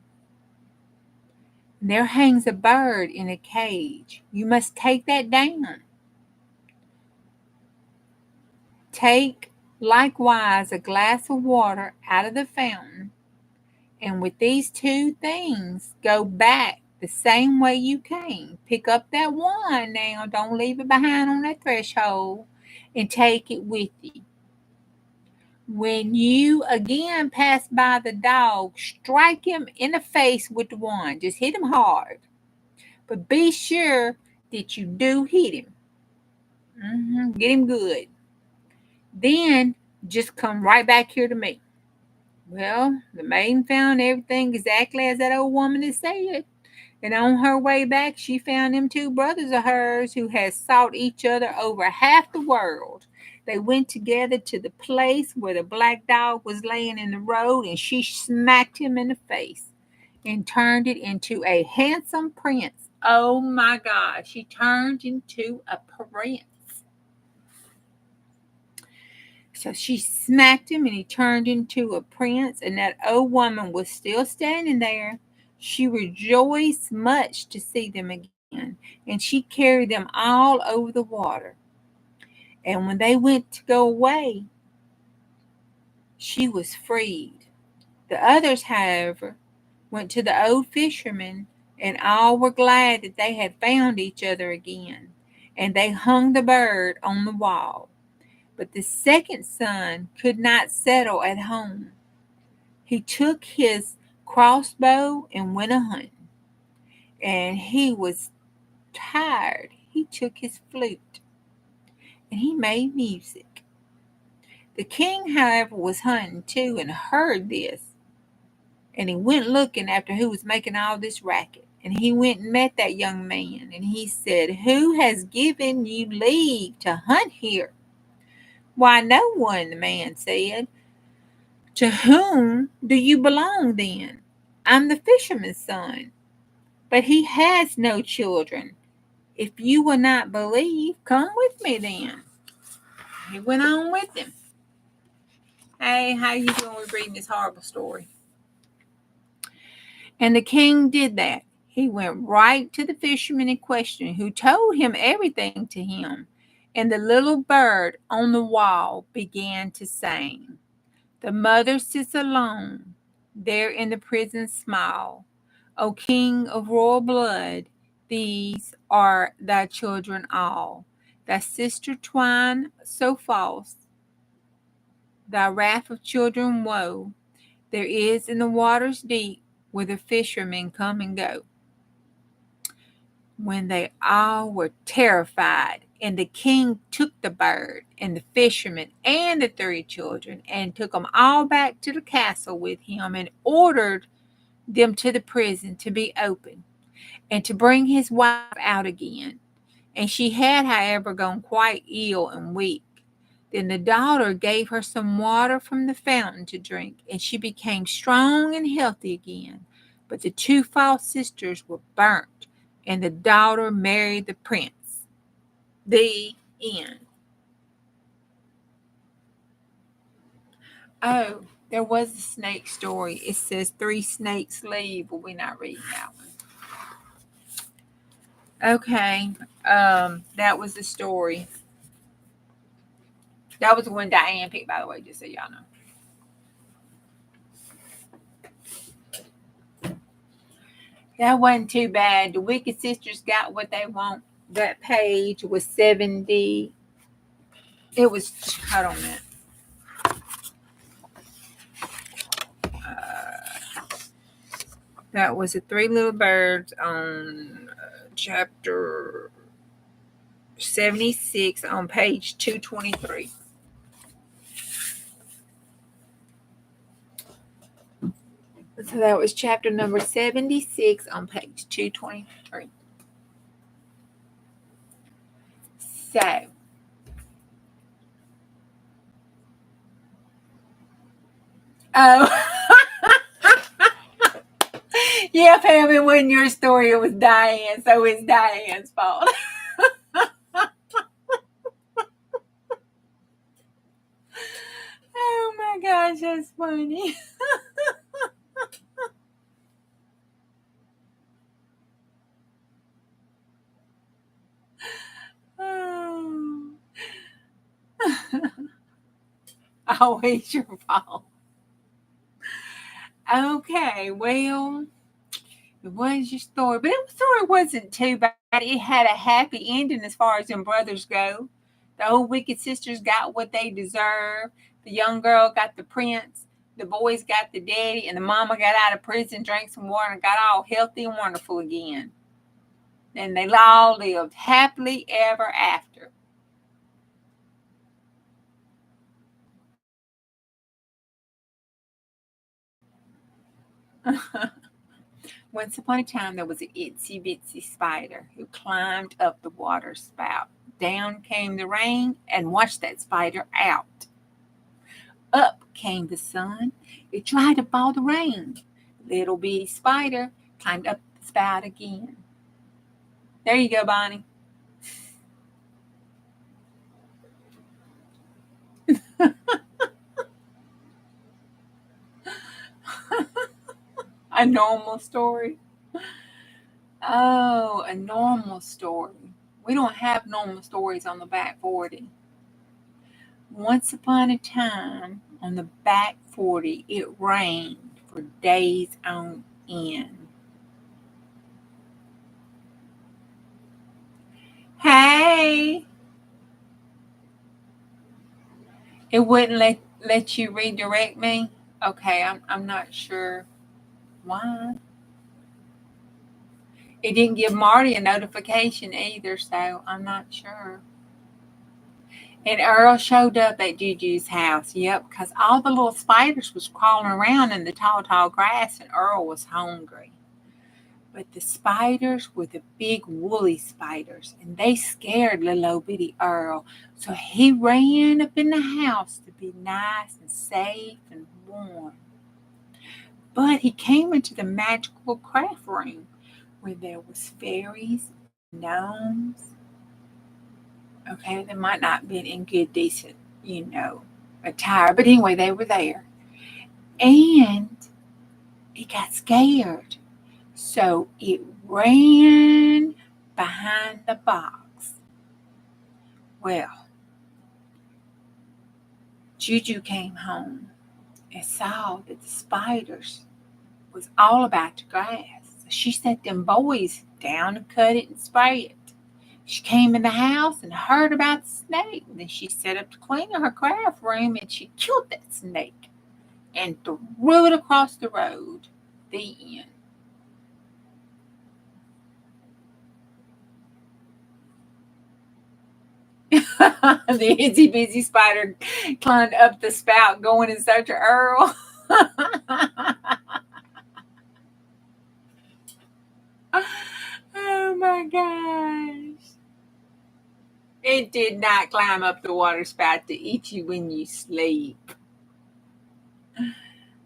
There hangs a bird in a cage. You must take that down. Take likewise a glass of water out of the fountain, and with these two things go back the same way you came. Pick up that wand now, don't leave it behind on that threshold, and take it with you. When you again pass by the dog, strike him in the face with the wand. Just hit him hard. But be sure that you do hit him. Get him good. Then just come right back here to me." Well, the maiden found everything exactly as that old woman had said. And on her way back, she found them two brothers of hers who had sought each other over half the world. They went together to the place where the black dog was laying in the road, and she smacked him in the face and turned it into a handsome prince. Oh my God, she turned into a prince. So she smacked him and he turned into a prince, and that old woman was still standing there. She rejoiced much to see them again, and she carried them all over the water. And when they went to go away, she was freed. The others, however, went to the old fisherman, and all were glad that they had found each other again, and they hung the bird on the wall. But the second son could not settle at home. He took his crossbow and went a hunting, and he was tired. He took his flute and he made music. The king, however, was hunting too and heard this, and he went looking after who was making all this racket. And he went and met that young man, and he said, "Who has given you leave to hunt here?" "Why, no one," the man said. "To whom do you belong then?" "I'm the fisherman's son, but he has no children. If you will not believe, come with me then." He went on with him. Hey, how you doing with reading this horrible story? And the king did that. He went right to the fisherman in question, who told him everything to him. And the little bird on the wall began to sing. "The mother sits alone, there in the prison small. O King of royal blood, these are thy children all. Thy sister twine so false, thy wrath of children woe. There is in the waters deep, where the fishermen come and go." When they all were terrified, and the king took the bird and the fisherman and the three children and took them all back to the castle with him, and ordered them to the prison to be opened and to bring his wife out again. And she had, however, gone quite ill and weak. Then the daughter gave her some water from the fountain to drink, and she became strong and healthy again. But the two false sisters were burnt, and the daughter married the prince. The end. Oh, there was a snake story. It says 3 snakes leave, but we're not reading that one. Okay, that was the story. That was the one Diane picked, by the way, just so y'all know. That wasn't too bad. The Wicked Sisters got what they want. That page was 70. It was, hold on a minute. That was the Three Little Birds on chapter 76 on page 223. So that was chapter number 76 on page 223. So, oh, yeah, Pam, it wasn't your story. It was Diane, so it's Diane's fault. Oh my gosh, that's funny. Oh. Always your fault. Okay, well, it was your story, but the story wasn't too bad. It had a happy ending as far as them brothers go. The old wicked sisters got what they deserved. The young girl got the prince. The boys got the daddy, and the mama got out of prison, drank some water, and got all healthy and wonderful again. And they all lived happily ever after. Once upon a time, there was an itsy bitsy spider who climbed up the water spout. Down came the rain and washed that spider out. Up came the sun. It dried up all the rain. Little bitty spider climbed up the spout again. There you go, Bonnie. A normal story. Oh, a normal story. We don't have normal stories on the back 40. Once upon a time, on the back 40, it rained for days on end. Hey, it wouldn't let you redirect me? Okay, I'm not sure why. It didn't give Marty a notification either, so I'm not sure. And Earl showed up at Juju's house. Yep, because all the little spiders was crawling around in the tall grass, and Earl was hungry. But the spiders were the big woolly spiders, and they scared little old bitty Earl. So he ran up in the house to be nice and safe and warm. But he came into the magical craft room where there was fairies, gnomes. Okay, they might not have been in good, decent, attire. But anyway, they were there. And it got scared. So it ran behind the box. Well, Juju came home and saw that the spiders was all about the grass. So she set them boys down to cut it and spray it. She came in the house and heard about the snake. And then she set up to clean her craft room and she killed that snake and threw it across the road. The end. The itsy bitsy spider climbed up the spout going in search of Earl. Oh my gosh. It did not climb up the water spout to eat you when you sleep.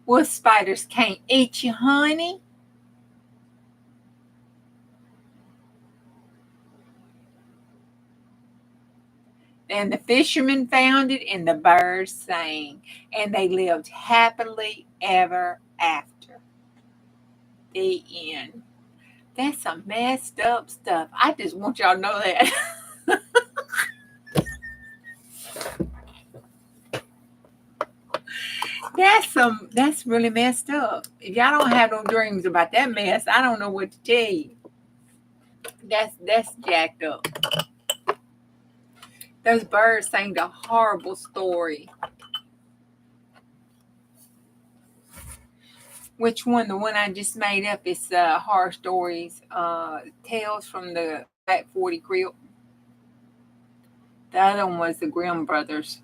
Well, spiders can't eat you, honey. And the fishermen found it, and the birds sang, and they lived happily ever after. The end. That's some messed up stuff. I just want y'all to know that. That's really messed up. If y'all don't have no dreams about that mess, I don't know what to tell you. That's jacked up. Those birds sang a horrible story. Which one? The one I just made up is Horror Stories, Tales from the Flat 40 Crypt. The other one was the Grimm Brothers.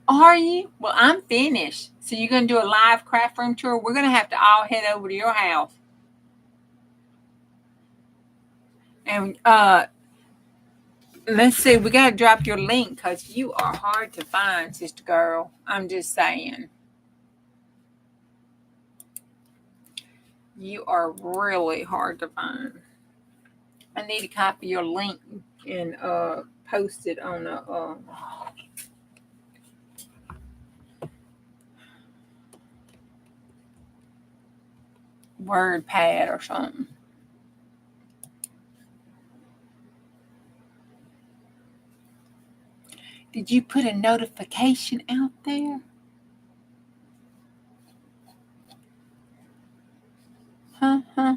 Are you? Well, I'm finished. So you're going to do a live craft room tour? We're going to have to all head over to your house. And let's see, we got to drop your link because you are hard to find, sister girl. I'm just saying. You are really hard to find. I need to copy your link and post it on a word pad or something. Did you put a notification out there? Huh.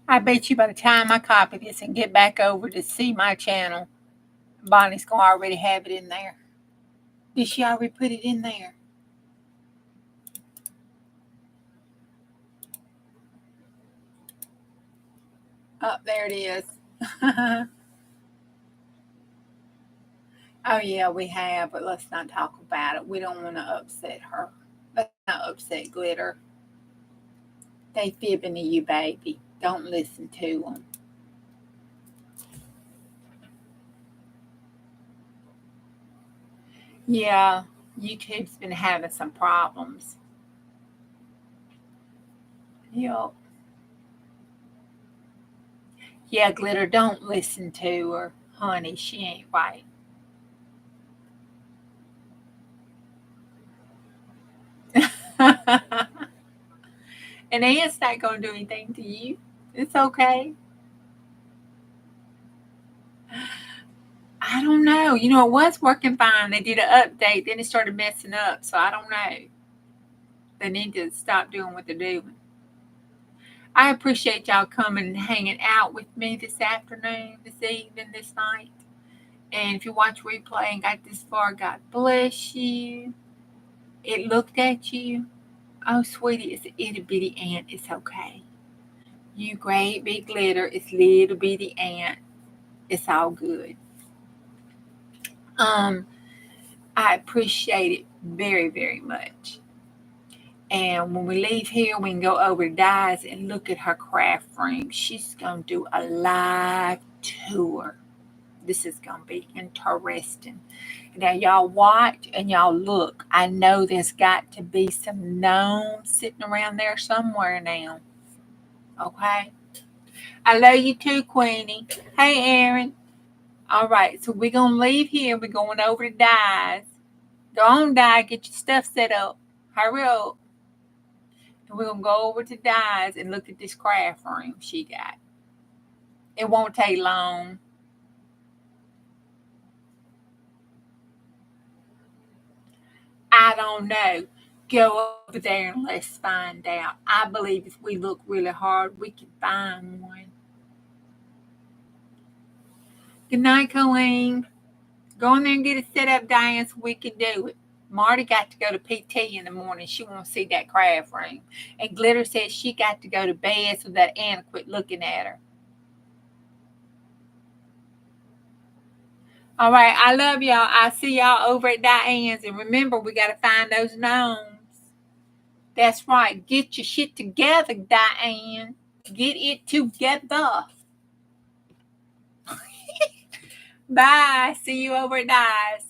I bet you by the time I copy this and get back over to see my channel, Bonnie's going to already have it in there. Did she already put it in there? Oh, there it is. Oh, yeah, we have, but let's not talk about it. We don't want to upset her. Let's not upset Glitter. They fibbing to you, baby. Don't listen to them. Yeah, YouTube's been having some problems. Yep. Yeah, Glitter, don't listen to her. Honey, she ain't right. And Aunt's not going to do anything to you. It's okay. I don't know. You know, it was working fine. They did an update, then it started messing up. So I don't know. They need to stop doing what they're doing. I appreciate y'all coming and hanging out with me this afternoon, this evening, this night. And if you watch replay and got this far, God bless you. It looked at you. Oh, sweetie, it's an itty bitty ant. It's okay. You great big glitter. It's little bitty ant. It's all good. I appreciate it very, very much. And when we leave here, we can go over to Di's and look at her craft room. She's going to do a live tour. This is going to be interesting. Now, y'all watch and y'all look. I know there's got to be some gnomes sitting around there somewhere now. Okay? I love you too, Queenie. Hey, Aaron. All right, so we're going to leave here. We're going over to Di's. Go on, Di. Get your stuff set up. Hurry up. And we're going to go over to Di's and look at this craft room she got. It won't take long. I don't know. Go over there and let's find out. I believe if we look really hard, we can find one. Good night, Colleen. Go in there and get it set up, Diane, so we can do it. Marty got to go to PT in the morning. She won't see that craft room. And Glitter says she got to go to bed so that Anna quit looking at her. All right, I love y'all. I'll see y'all over at Diane's. And remember, we got to find those gnomes. That's right. Get your shit together, Diane. Get it together. Bye. See you over at Di's.